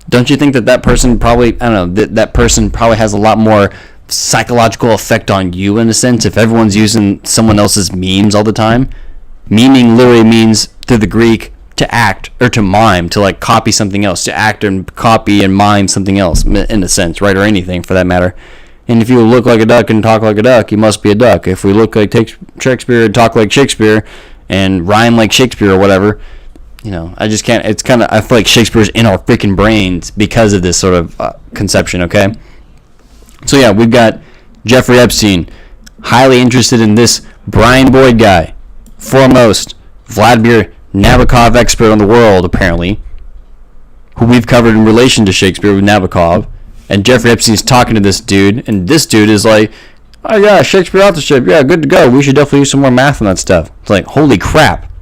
don't you think that person probably, I don't know, that person probably has a lot more psychological effect on you in a sense if everyone's using someone else's memes all the time? Memeing literally means, through the Greek, to act or to mime, to like copy something else, to act and copy and mime something else in a sense, right? Or anything for that matter. And if you look like a duck and talk like a duck, you must be a duck. If we look like Shakespeare and talk like Shakespeare and rhyme like Shakespeare or whatever, I just can't. It's kind of, I feel like Shakespeare's in our freaking brains because of this sort of conception, okay? So yeah, we've got Jeffery Epstein, highly interested in this Brian Boyd guy, foremost Vladimir Nabokov expert on the world, apparently, who we've covered in relation to Shakespeare with Nabokov. And Jeffery Epstein's talking to this dude, and this dude is like, oh yeah, Shakespeare Authorship, yeah, good to go. We should definitely use some more math on that stuff. It's like, holy crap.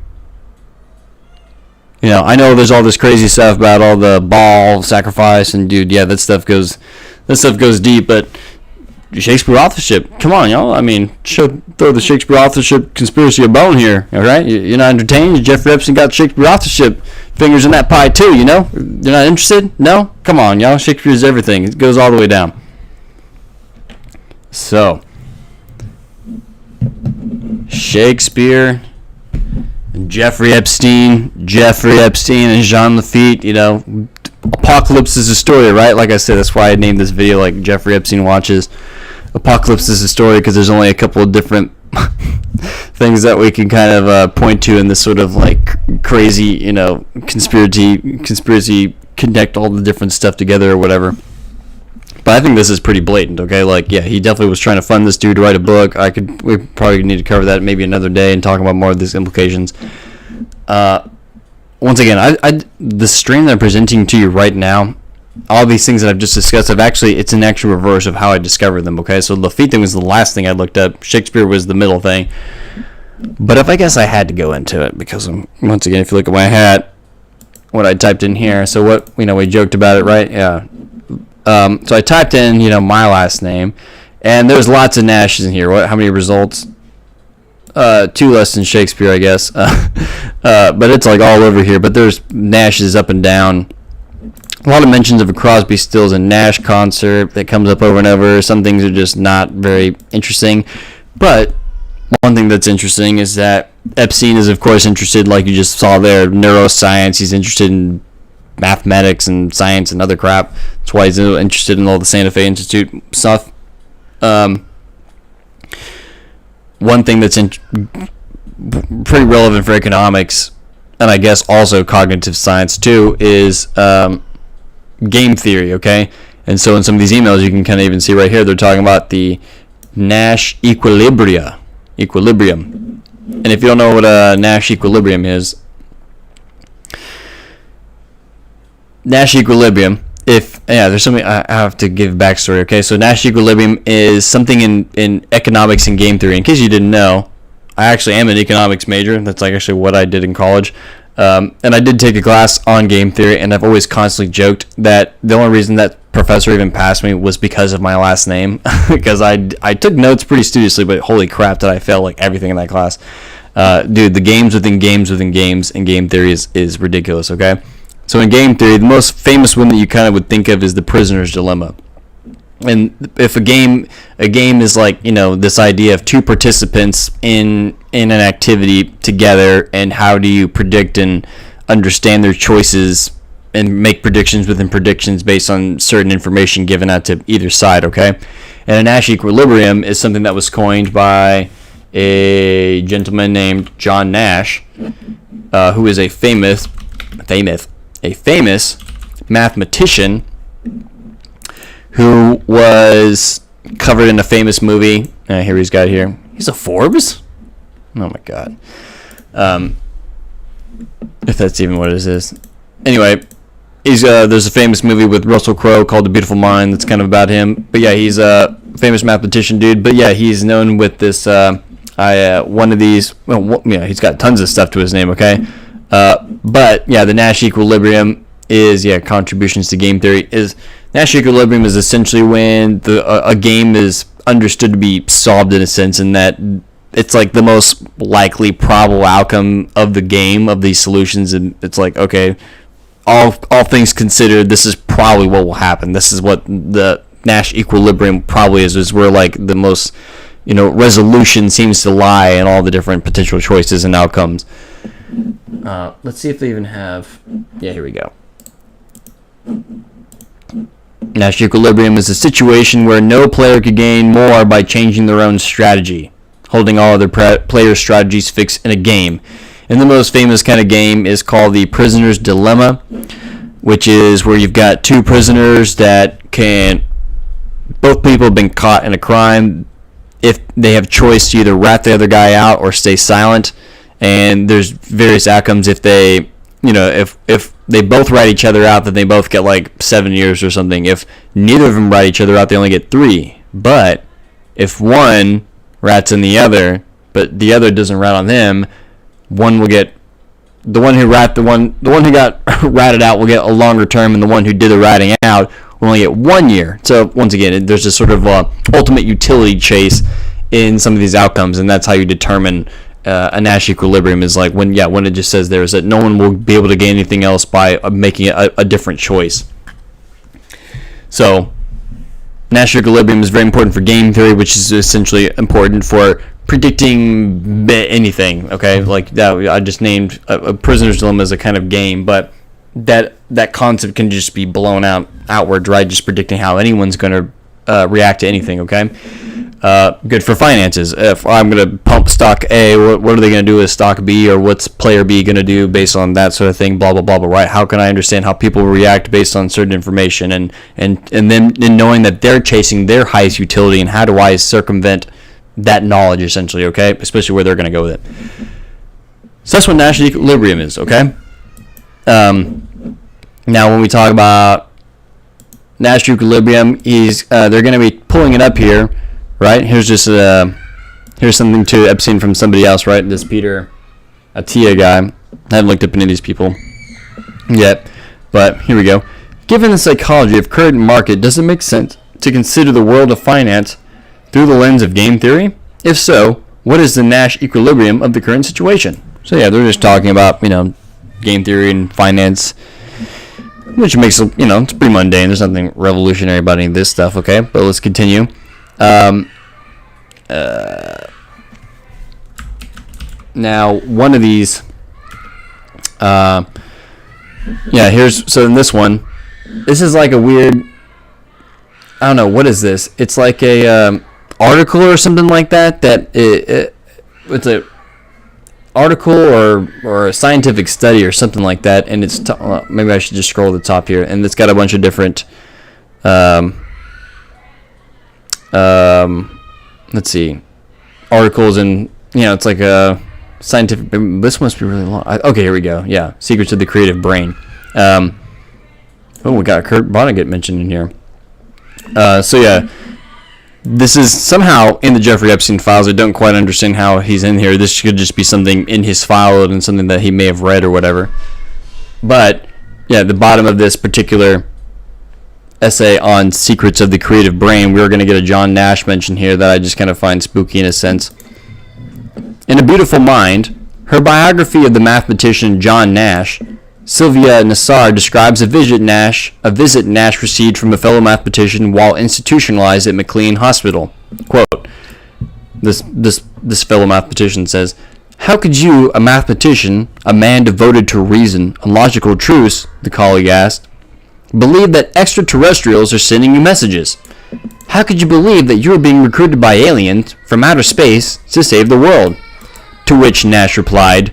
I know there's all this crazy stuff about all the ball sacrifice, and dude, yeah, that stuff goes deep, but Shakespeare Authorship, come on, y'all. I mean, throw the Shakespeare Authorship conspiracy a bone here, all right? You're not entertained? Jeffrey Epstein got Shakespeare Authorship fingers in that pie too, You're not interested? No? Come on, y'all. Shakespeare is everything. It goes all the way down. So, Shakespeare, Jeffery Epstein and Jean Laffite, Apokalupsis Historia, right? Like I said, that's why I named this video like Jeffery Epstein watches Apokalupsis Historia, because there's only a couple of different things that we can kind of point to in this sort of like crazy, conspiracy, connect all the different stuff together or whatever. But I think this is pretty blatant, okay? Like, yeah, he definitely was trying to fund this dude to write a book. We probably need to cover that maybe another day and talk about more of these implications. Once again, the stream that I'm presenting to you right now, all these things that I've just discussed, it's an actual reverse of how I discovered them, okay? So Laffite thing was the last thing I looked up. Shakespeare was the middle thing. But if I guess I had to go into it, because once again, if you look at my hat, what I typed in here, so what, we joked about it, right? Yeah. So I typed in, my last name, And there's lots of Nashes in here. How many results? 2 less than Shakespeare, I guess. But it's like all over here. But there's Nashes up and down. A lot of mentions of a Crosby, Stills, and Nash concert that comes up over and over. Some things are just not very interesting. But one thing that's interesting is that Epstein is, of course, interested, like you just saw there, neuroscience. He's interested in mathematics and science and other crap. That's why he's interested in all the Santa Fe Institute stuff. One thing that's pretty relevant for economics, and I guess also cognitive science too, is game theory, okay? And so in some of these emails, you can kind of even see right here, they're talking about the Nash equilibrium. And if you don't know what a Nash equilibrium is, Nash equilibrium, there's something I have to give backstory, okay? So Nash equilibrium is something in economics and game theory. In case you didn't know, I actually am an economics major. That's like actually what I did in college. And I did take a class on game theory, and I've always constantly joked that the only reason that professor even passed me was because of my last name, because I took notes pretty studiously, but holy crap did I fail like everything in that class. Dude, the games within games within games and game theory is ridiculous, okay? So in game theory, the most famous one that you kind of would think of is the prisoner's dilemma. And if a game is like, this idea of two participants in an activity together, and how do you predict and understand their choices and make predictions within predictions based on certain information given out to either side, okay? And a Nash equilibrium is something that was coined by a gentleman named John Nash, who is a famous mathematician who was covered in a famous movie. Here he's got here. He's a Forbes? Oh my god. If that's even what it is. Anyway, there's a famous movie with Russell Crowe called The Beautiful Mind that's kind of about him. But yeah, he's a famous mathematician dude. But yeah, he's known with this one of these. Well, yeah, he's got tons of stuff to his name. Okay. But yeah, the Nash equilibrium is contributions to game theory. Nash equilibrium is essentially when a game is understood to be solved in a sense, in that it's like the most likely probable outcome of the game of these solutions, and it's like, okay, all things considered, this is probably what will happen. This is what the Nash equilibrium probably is where like the most resolution seems to lie in all the different potential choices and outcomes. Let's see if they even have. Yeah, here we go. Nash equilibrium is a situation where no player could gain more by changing their own strategy, holding all other players' strategies fixed in a game. And the most famous kind of game is called the prisoner's dilemma, which is where you've got two prisoners that both people have been caught in a crime. If they have choice to either rat the other guy out or stay silent, and there's various outcomes. If they, if they both rat each other out, then they both get like 7 years or something. If neither of them rat each other out, they only get 3. But if one rats on the other, but the other doesn't rat on them, one will get the one who got ratted out will get a longer term, and the one who did the ratting out will only get 1 year. So once again, there's this sort of ultimate utility chase in some of these outcomes, and that's how you determine a Nash equilibrium is like when it just says there is that no one will be able to gain anything else by making a different choice. So Nash equilibrium is very important for game theory, which is essentially important for predicting anything. Okay, like that I just named a prisoner's dilemma as a kind of game, but that concept can just be blown outwards, right? Just predicting how anyone's going to react to anything. Okay. Good for finances. If I'm going to pump stock A, what are they going to do with stock B, or what's player B going to do based on that sort of thing, blah, blah, blah, blah, right? How can I understand how people react based on certain information, and then knowing that they're chasing their highest utility, and how do I circumvent that knowledge, essentially, okay? Especially where they're going to go with it. So that's what Nash equilibrium is, okay? Now, when we talk about Nash equilibrium, they're going to be pulling it up here. Right, here's something to Epstein from somebody else, right? This Peter Attia guy. I haven't looked up any of these people yet, but here we go. Given the psychology of current market, does it make sense to consider the world of finance through the lens of game theory? If so, what is the Nash equilibrium of the current situation? So yeah, they're just talking about, game theory and finance, which makes, it's pretty mundane. There's nothing revolutionary about any of this stuff, okay? But let's continue. Now, one of these, so in this one, this is like a weird, I don't know, what is this? It's like a article or something like that, it's a article or a scientific study or something like that, and it's, maybe I should just scroll to the top here, and it's got a bunch of different, let's see, articles, and, it's like a scientific, this must be really long. Okay, here we go. Yeah, Secrets of the Creative Brain. We got Kurt Vonnegut mentioned in here. This is somehow in the Jeffrey Epstein files. I don't quite understand how he's in here. This could just be something in his file and something that he may have read or whatever. But, yeah, the bottom of this particular essay on Secrets of the Creative Brain, we were going to get a John Nash mention here that I just kind of find spooky in a sense. In A Beautiful Mind, her biography of the mathematician John Nash, Sylvia Nassar describes a visit Nash received from a fellow mathematician while institutionalized at McLean Hospital. Quote, this fellow mathematician says, "How could you, a mathematician, a man devoted to reason and logical truths," the colleague asked, "believe that extraterrestrials are sending you messages? How could you believe that you are being recruited by aliens from outer space to save the world?" To which Nash replied,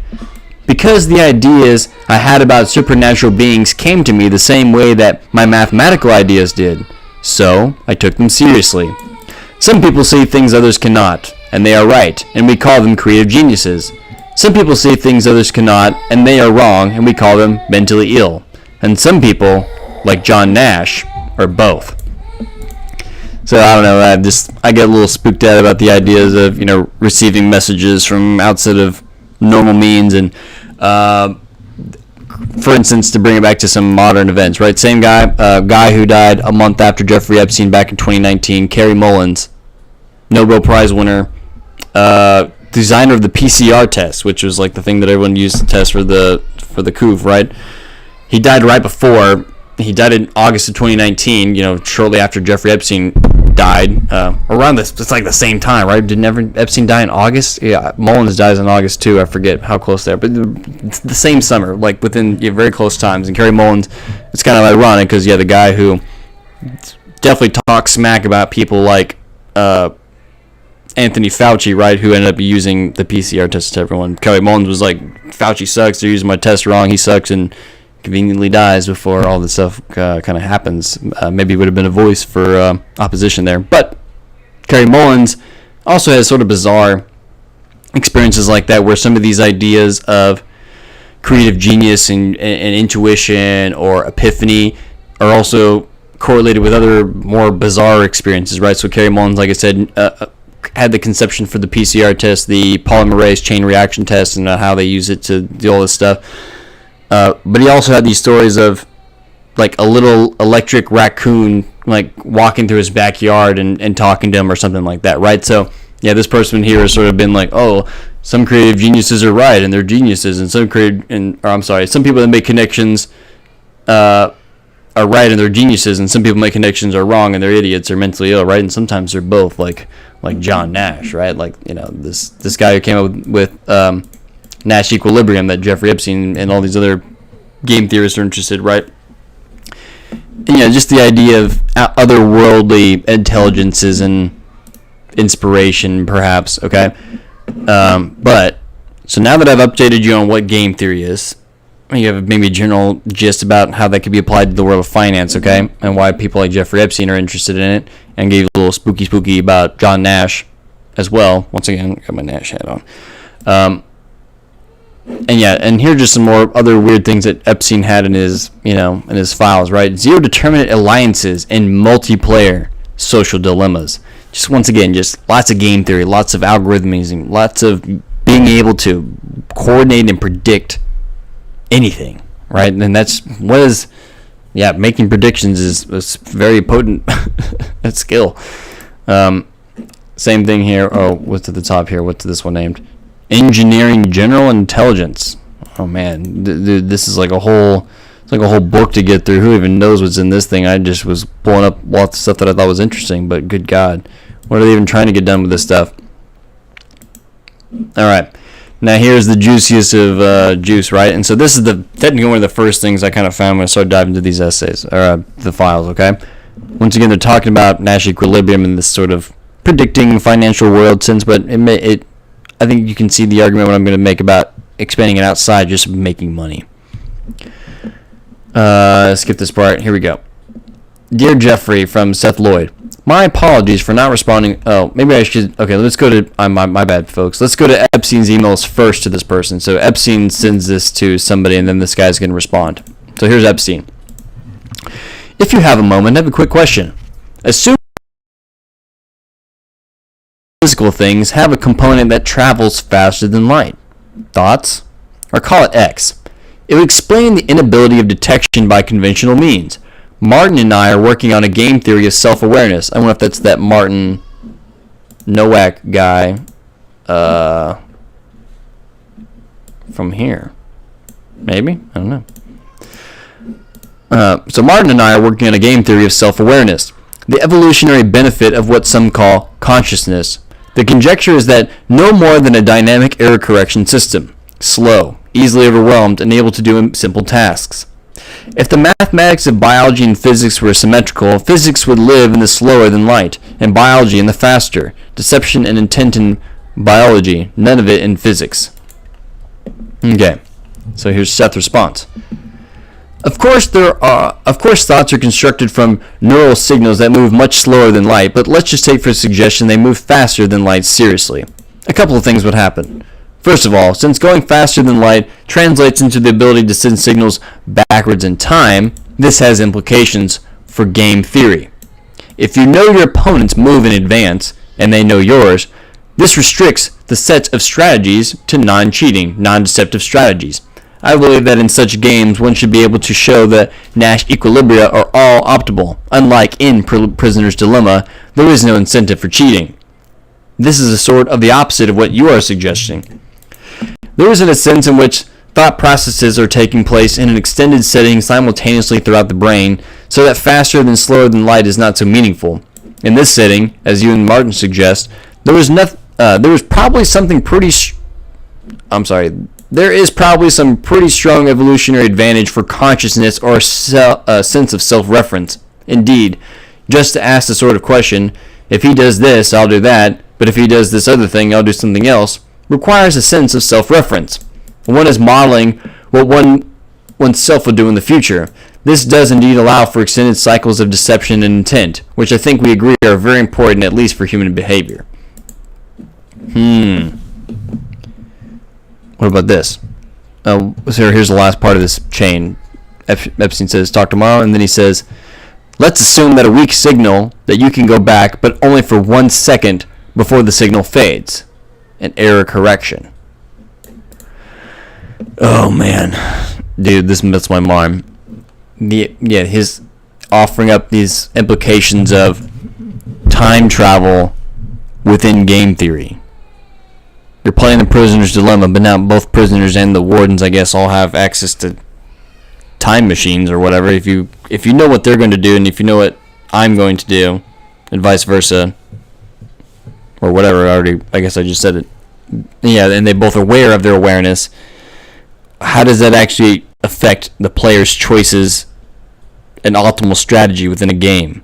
"Because the ideas I had about supernatural beings came to me the same way that my mathematical ideas did. So, I took them seriously. Some people see things others cannot, and they are right, and we call them creative geniuses. Some people see things others cannot, and they are wrong, and we call them mentally ill. And some people, like John Nash, are both." So I don't know, I get a little spooked out about the ideas of, receiving messages from outside of normal means, and for instance, to bring it back to some modern events, right? Same guy who died a month after Jeffrey Epstein back in 2019, Kerry Mullins, Nobel Prize winner, designer of the PCR test, which was like the thing that everyone used to test for the coup, right? He died He died in August of 2019, shortly after Jeffrey Epstein died. Around this, it's like the same time, right? Didn't Epstein die in August? Yeah, Mullins dies in August too. I forget how close they are, but it's the same summer, like within very close times. And Kerry Mullins, it's kind of ironic because, the guy who definitely talks smack about people like Anthony Fauci, right, who ended up using the PCR test to everyone. Kerry Mullins was like, "Fauci sucks, they're using my test wrong, he sucks," and conveniently dies before all this stuff kind of happens. Maybe it would have been a voice for opposition there. But Kerry Mullins also has sort of bizarre experiences like that, where some of these ideas of creative genius and intuition or epiphany are also correlated with other more bizarre experiences, right? So Kerry Mullins, like I said, had the conception for the PCR test, the polymerase chain reaction test, and how they use it to do all this stuff. But he also had these stories of like a little electric raccoon like walking through his backyard and talking to him or something like that, right? So yeah, this person here has sort of been like, oh, some creative geniuses are right and they're geniuses, and some some people that make connections are right and they're geniuses, and some people make connections are wrong and they're idiots or mentally ill, right? And sometimes they're both, like John Nash, right? Like, this guy who came up with Nash equilibrium that Jeffrey Epstein and all these other game theorists are interested, right? And, just the idea of otherworldly intelligences and inspiration, perhaps, okay? But, so now that I've updated you on what game theory is, you have maybe a general gist about how that could be applied to the world of finance, okay? And why people like Jeffrey Epstein are interested in it, and gave a little spooky about John Nash as well. Once again, got my Nash hat on. And here are just some more other weird things that Epstein had in his, in his files, right? Zero determinate alliances and multiplayer social dilemmas. Just once again, just lots of game theory, lots of algorithms, lots of being able to coordinate and predict anything, right? And that's making predictions is very potent skill. Same thing here. Oh, what's at the top here? What's this one named? Engineering General Intelligence. Oh man, this is like a whole. It's like a whole book to get through. Who even knows what's in this thing? I just was pulling up lots of stuff that I thought was interesting. But good God, what are they even trying to get done with this stuff? All right. Now here's the juiciest of juice, right? And so this is technically one of the first things I kind of found when I started diving into these essays, or the files, okay? Once again, they're talking about Nash equilibrium in this sort of predicting financial world sense, but I think you can see the argument what I'm going to make about expanding it outside just making money. Skip this part. Here we go. Dear Jeffrey, from Seth Lloyd. My apologies for not responding. Oh, maybe I should. Okay, let's go to. My bad, folks. Let's go to Epstein's emails first to this person. So Epstein sends this to somebody, and then this guy's going to respond. So here's Epstein. If you have a moment, I have a quick question. Assume physical things have a component that travels faster than light. Thoughts? Or call it X. It would explain the inability of detection by conventional means. Martin and I are working on a game theory of self-awareness. I don't know if that's that Martin Nowak guy from here. Maybe? I don't know. So Martin and I are working on a game theory of self-awareness, the evolutionary benefit of what some call consciousness. The conjecture is that no more than a dynamic error correction system, slow, easily overwhelmed, and able to do simple tasks. If the mathematics of biology and physics were symmetrical, physics would live in the slower than light, and biology in the faster. Deception and intent in biology, none of it in physics. Okay, so here's Seth's response. Of course, thoughts are constructed from neural signals that move much slower than light, but let's just take for suggestion they move faster than light seriously. A couple of things would happen. First of all, since going faster than light translates into the ability to send signals backwards in time, this has implications for game theory. If you know your opponent's move in advance, and they know yours, this restricts the set of strategies to non-cheating, non-deceptive strategies. I believe that in such games, one should be able to show that Nash equilibria are all optimal. Unlike in Prisoner's Dilemma, there is no incentive for cheating. This is a sort of the opposite of what you are suggesting. There is a sense in which thought processes are taking place in an extended setting simultaneously throughout the brain, so that faster than slower than light is not so meaningful. In this setting, as you and Martin suggest, there is probably some pretty strong evolutionary advantage for consciousness or a sense of self-reference. Indeed, just to ask the sort of question, if he does this, I'll do that, but if he does this other thing, I'll do something else, requires a sense of self-reference. One is modeling what oneself will do in the future. This does indeed allow for extended cycles of deception and intent, which I think we agree are very important, at least for human behavior. What about this? So here's the last part of this chain. Epstein says, talk tomorrow, and then he says, let's assume that a weak signal that you can go back, but only for 1 second before the signal fades. An error correction. Oh man, dude, this melts my mind. His offering up these implications of time travel within game theory. You're playing the Prisoner's Dilemma, but now both prisoners and the wardens, I guess, all have access to time machines or whatever. If you know what they're going to do, and if you know what I'm going to do, and vice versa, or whatever. I guess I just said it. Yeah, and they both are aware of their awareness. How does that actually affect the player's choices and optimal strategy within a game?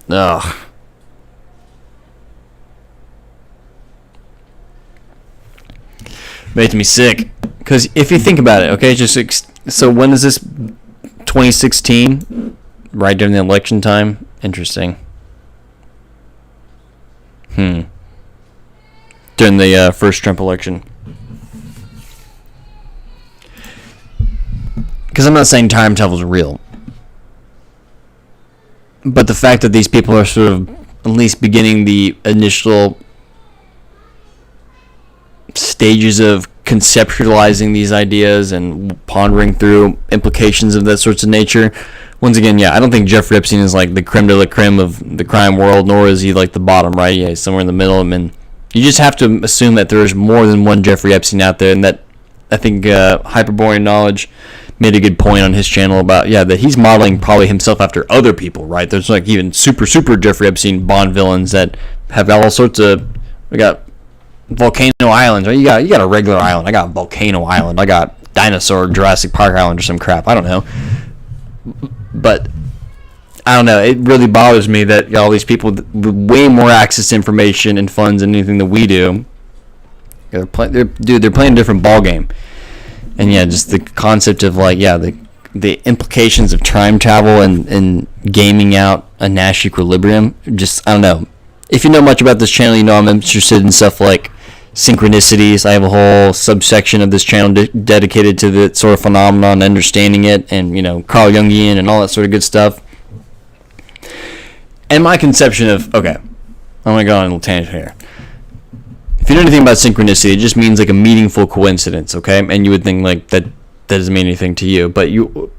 Ugh. Makes me sick. Because if you think about it, okay, so when is this? 2016? Right during the election time? Interesting. During the first Trump election. Because I'm not saying time travel is real. But the fact that these people are sort of at least beginning the initial stages of conceptualizing these ideas and pondering through implications of that sorts of nature, once again, yeah, I don't think Jeffrey Epstein is like the creme de la creme of the crime world, nor is he like the bottom, right? Yeah, he's somewhere in the middle. I mean, you just have to assume that there's more than one Jeffrey Epstein out there, and that I think Hyperborean Knowledge made a good point on his channel about, that he's modeling probably himself after other people, right? There's like even super Jeffrey Epstein Bond villains that have all sorts of, we got Volcano Islands, right? You got a regular island. I got Volcano Island. I got Dinosaur Jurassic Park Island or some crap. I don't know. But I don't know. It really bothers me that all these people with way more access to information and funds than anything that we do, they're playing a different ball game. And just the concept of like, the implications of time travel and gaming out a Nash equilibrium. Just, I don't know. If you know much about this channel, you know I'm interested in stuff like synchronicities. I have a whole subsection of this channel dedicated to the sort of phenomenon, understanding it, and Carl Jungian and all that sort of good stuff. And my conception of, okay, I'm gonna go on a little tangent here. If you know anything about synchronicity, it just means like a meaningful coincidence, okay? And you would think like that doesn't mean anything to you, but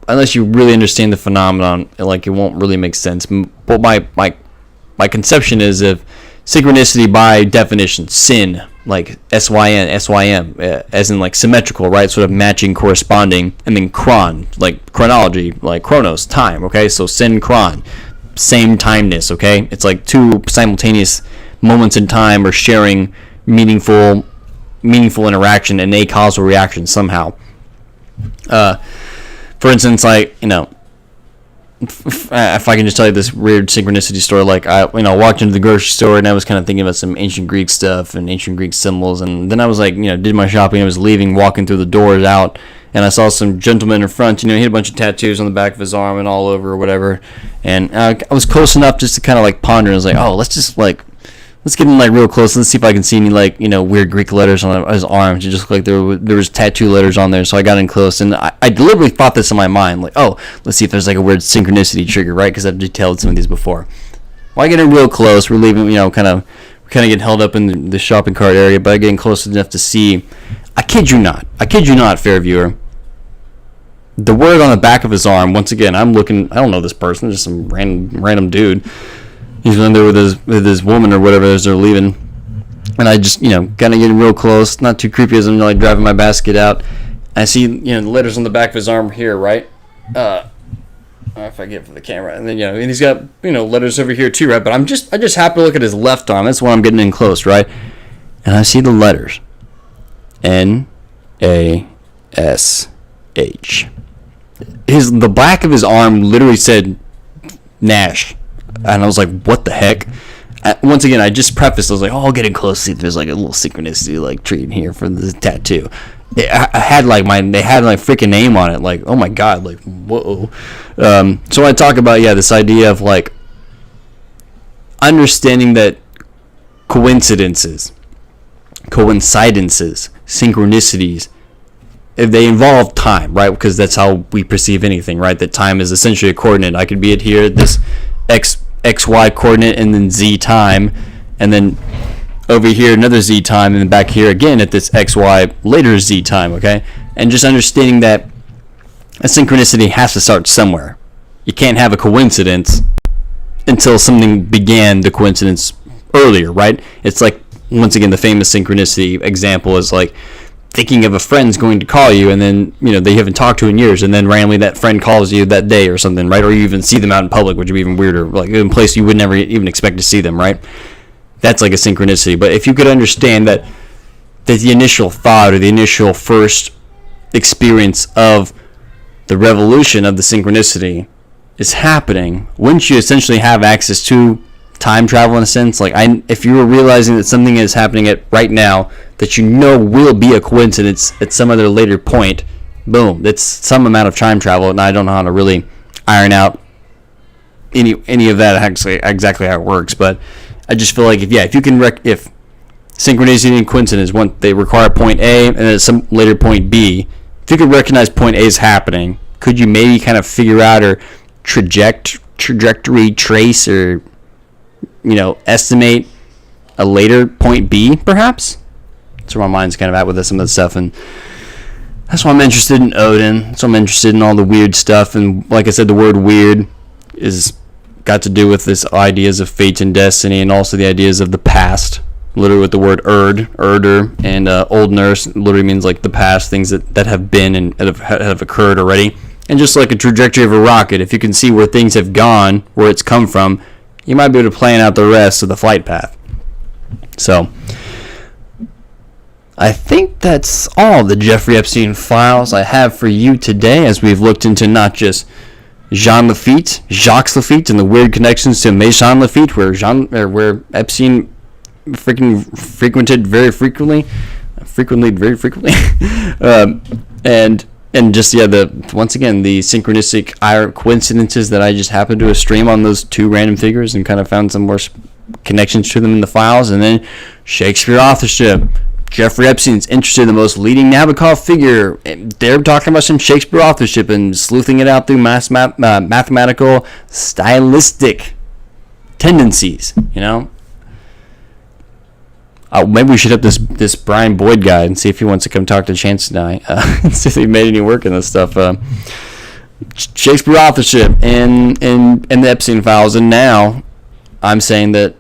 unless you really understand the phenomenon, like it won't really make sense. But my conception is of synchronicity by definition, syn, like SYM, as in like symmetrical, right? Sort of matching, corresponding, and then chron, like chronology, like chronos, time, okay? So synchron, same timeness, okay? It's like two simultaneous moments in time or sharing meaningful interaction and a causal reaction somehow. For instance, like, if I can just tell you this weird synchronicity story, like I walked into the grocery store and I was kind of thinking about some ancient Greek stuff and ancient Greek symbols, and then I was like, did my shopping, I was leaving, walking through the doors out, and I saw some gentleman in front, he had a bunch of tattoos on the back of his arm and all over or whatever, and I was close enough just to kind of like ponder, and I was like, oh, let's get in like real close. Let's see if I can see any like weird Greek letters on his arms. It just like there was tattoo letters on there. So I got in close, and I deliberately thought this in my mind, like, oh, let's see if there's like a weird synchronicity trigger, right? Because I've detailed some of these before. Well, I get in real close. We're leaving, kind of getting held up in the shopping cart area, but I get in close enough to see. I kid you not, fair viewer. The word on the back of his arm. Once again, I'm looking. I don't know this person. Just some random dude. He's in there with his woman or whatever as they're leaving, and I just kind of getting real close, not too creepy as I'm like driving my basket out. I see the letters on the back of his arm here, right? If I get it from the camera, and then and he's got letters over here too, right? But I just happen to look at his left arm. That's why I'm getting in close, right? And I see the letters NASH. The back of his arm literally said Nash. And I was like, what the heck? Once again, I just prefaced, I was like, oh, I'll get in close, see if there's like a little synchronicity like treat here for the tattoo. I had like they had my freaking name on it, like, oh my god, like, whoa. So I talk about this idea of like understanding that coincidences, synchronicities, if they involve time, right? Because that's how we perceive anything, right? That time is essentially a coordinate. I could be at here, this XY coordinate, and then Z time, and then over here another Z time, and then back here again at this XY later Z time, okay? And just understanding that a synchronicity has to start somewhere. You can't have a coincidence until something began the coincidence earlier, right? It's like, once again, the famous synchronicity example is like thinking of a friend's going to call you, and then they haven't talked to in years, and then randomly that friend calls you that day or something, right? Or you even see them out in public, which would be even weirder, like in a place you would never even expect to see them, right? That's like a synchronicity. But if you could understand that the initial thought or the initial first experience of the revolution of the synchronicity is happening, wouldn't you essentially have access to time travel in a sense? Like, if you were realizing that something is happening right now that will be a coincidence at some other later point, boom, that's some amount of time travel, and I don't know how to really iron out any of that actually exactly how it works, but I just feel like if you can if synchronicity and coincidence, they require point A and then some later point B, if you could recognize point A is happening, could you maybe kind of figure out or trajectory trace or estimate a later point B, perhaps? That's where my mind's kind of at with some of this stuff, and that's why I'm interested in Odin. So I'm interested in all the weird stuff. And like I said, the word weird is got to do with this ideas of fate and destiny, and also the ideas of the past. Literally with the word Erder, and Old Norse literally means like the past, things that have been and have occurred already. And just like a trajectory of a rocket, if you can see where things have gone, where it's come from, you might be able to plan out the rest of the flight path. So I think that's all the Jeffery Epstein files I have for you today, as we've looked into not just Jean Laffite, Jacques Laffite, and the weird connections to Maison Laffite, where Epstein frequented very frequently, and just once again the synchronistic coincidences that I just happened to stream on those two random figures, and kind of found some more connections to them in the files. And then Shakespeare Authorship. Jeffrey Epstein's interested in the most leading Nabokov figure. They're talking about some Shakespeare authorship and sleuthing it out through mathematical, stylistic tendencies. Maybe we should have this Brian Boyd guy and see if he wants to come talk to Chance tonight. And see if he made any work in this stuff. Shakespeare authorship and the Epstein files. And now I'm saying that,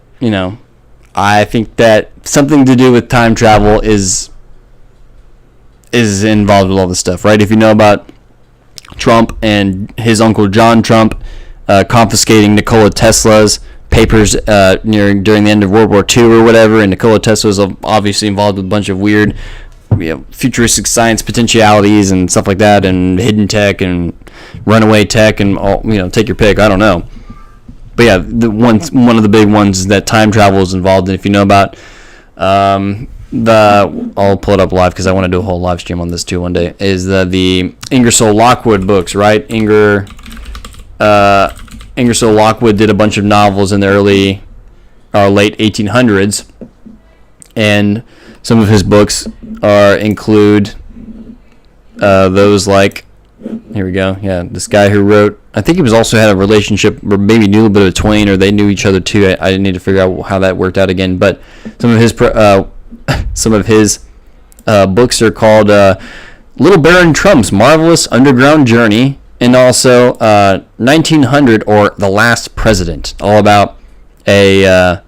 I think that something to do with time travel is involved with all this stuff, right? If you know about Trump and his uncle John Trump confiscating Nikola Tesla's papers during the end of World War II or whatever, and Nikola Tesla was obviously involved with a bunch of weird, futuristic science potentialities and stuff like that, and hidden tech and runaway tech and all, take your pick. I don't know. But yeah, one of the big ones is that time travel is involved in. If you know about I'll pull it up live because I want to do a whole live stream on this too one day, is the Ingersoll Lockwood books, right? Ingersoll Lockwood did a bunch of novels in the early or late 1800s, and some of his books include those like, here we go, yeah, this guy who wrote, I think he was also had a relationship, or maybe knew a little bit of Twain, or they knew each other too. I didn't need to figure out how that worked out again, but some of his books are called Little Baron Trump's Marvelous Underground Journey, and also 1900, or The Last President, all about the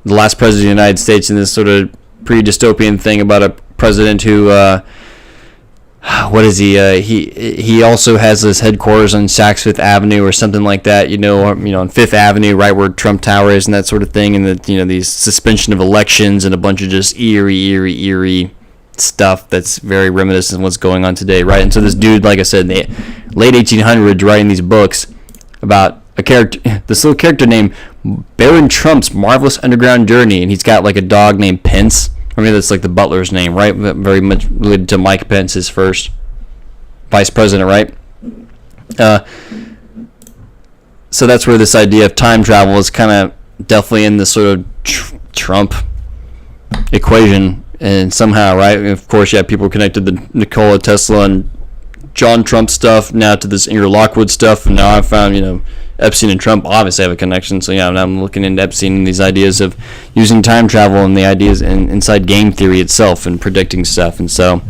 last president of the United States, in this sort of pre-dystopian thing about a president who what is he? He also has his headquarters on Saks Fifth Avenue or something like that. On Fifth Avenue, right where Trump Tower is, and that sort of thing. And that these suspension of elections and a bunch of just eerie stuff that's very reminiscent of what's going on today, right? And so this dude, like I said, in the late 1800s, writing these books about a character, this little character named Baron Trump's Marvelous Underground Journey, and he's got like a dog named Pence. I mean, that's like the butler's name, right? Very much related to Mike Pence, his first vice president, right? So that's where this idea of time travel is kind of definitely in this sort of Trump equation, and somehow, right? And of course, yeah, people connected the Nikola Tesla and John Trump stuff now to this Ingersoll Lockwood stuff, and now I found, Epstein and Trump obviously have a connection. So yeah, now I'm looking into Epstein and these ideas of using time travel and the ideas inside game theory itself and predicting stuff. And so,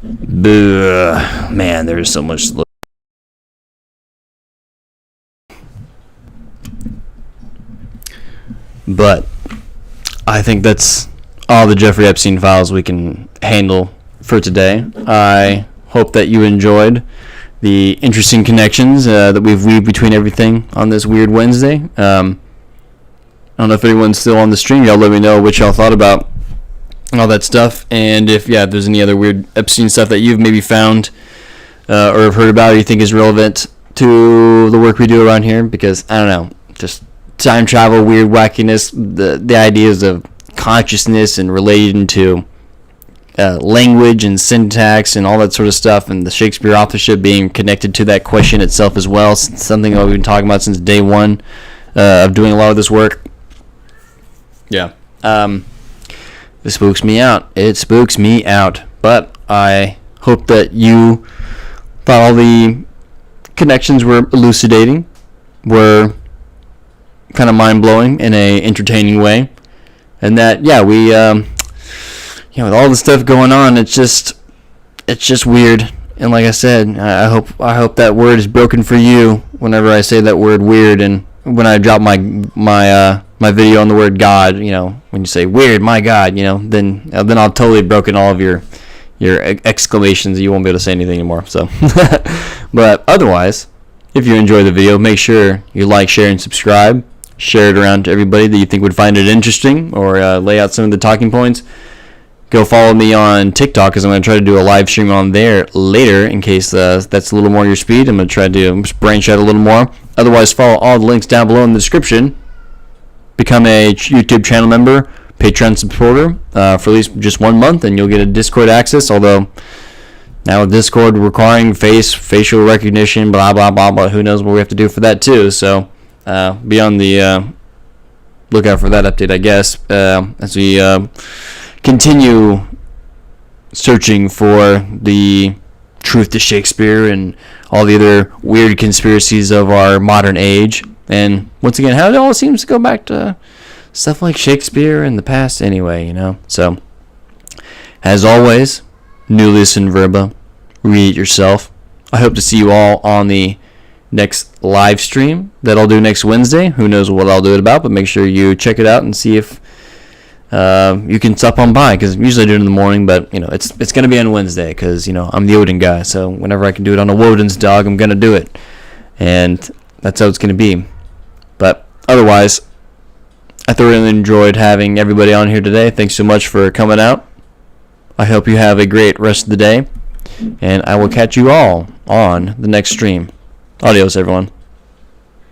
man, there's so much to look. But I think that's all the Jeffrey Epstein files we can handle for today. I hope that you enjoyed the interesting connections that we've weaved between everything on this weird Wednesday. I don't know if anyone's still on the stream. Y'all let me know what y'all thought about all that stuff, and if there's any other weird Epstein stuff that you've maybe found or have heard about or you think is relevant to the work we do around here, because I don't know, just time travel, weird wackiness, the ideas of consciousness and relating to language and syntax and all that sort of stuff, and the Shakespeare authorship being connected to that question itself as well. Something that we've been talking about since day one of doing a lot of this work. Yeah. It spooks me out. It spooks me out. But I hope that you thought all the connections were elucidating, were kind of mind-blowing in a entertaining way, and that, yeah, we with all the stuff going on, it's just weird. And like I said, I hope that word is broken for you whenever I say that word weird, and when I drop my video on the word God, when you say weird, my God, then I'll totally broken all of your exclamations. You won't be able to say anything anymore. So, but otherwise, if you enjoy the video, make sure you like, share, and subscribe. Share it around to everybody that you think would find it interesting, or lay out some of the talking points. Go follow me on TikTok, because I'm going to try to do a live stream on there later, in case that's a little more your speed. I'm going to try to branch out a little more. Otherwise, follow all the links down below in the description. Become a YouTube channel member, Patreon supporter for at least just 1 month, and you'll get a Discord access. Although now with Discord requiring facial recognition, blah blah blah blah, who knows what we have to do for that too. So be on the lookout for that update, I guess, as we continue searching for the truth to Shakespeare and all the other weird conspiracies of our modern age. And once again, how it all seems to go back to stuff like Shakespeare in the past anyway, So, as always, nullius in verba, read it yourself. I hope to see you all on the next live stream that I'll do next Wednesday. Who knows what I'll do it about, but make sure you check it out and see if you can stop on by, because usually I do it in the morning, but it's going to be on Wednesday, because I'm the Odin guy, so whenever I can do it on a Woden's dog, I'm going to do it, and that's how it's going to be. But otherwise, I thoroughly enjoyed having everybody on here today. Thanks so much for coming out. I hope you have a great rest of the day, and I will catch you all on the next stream. Adios, everyone.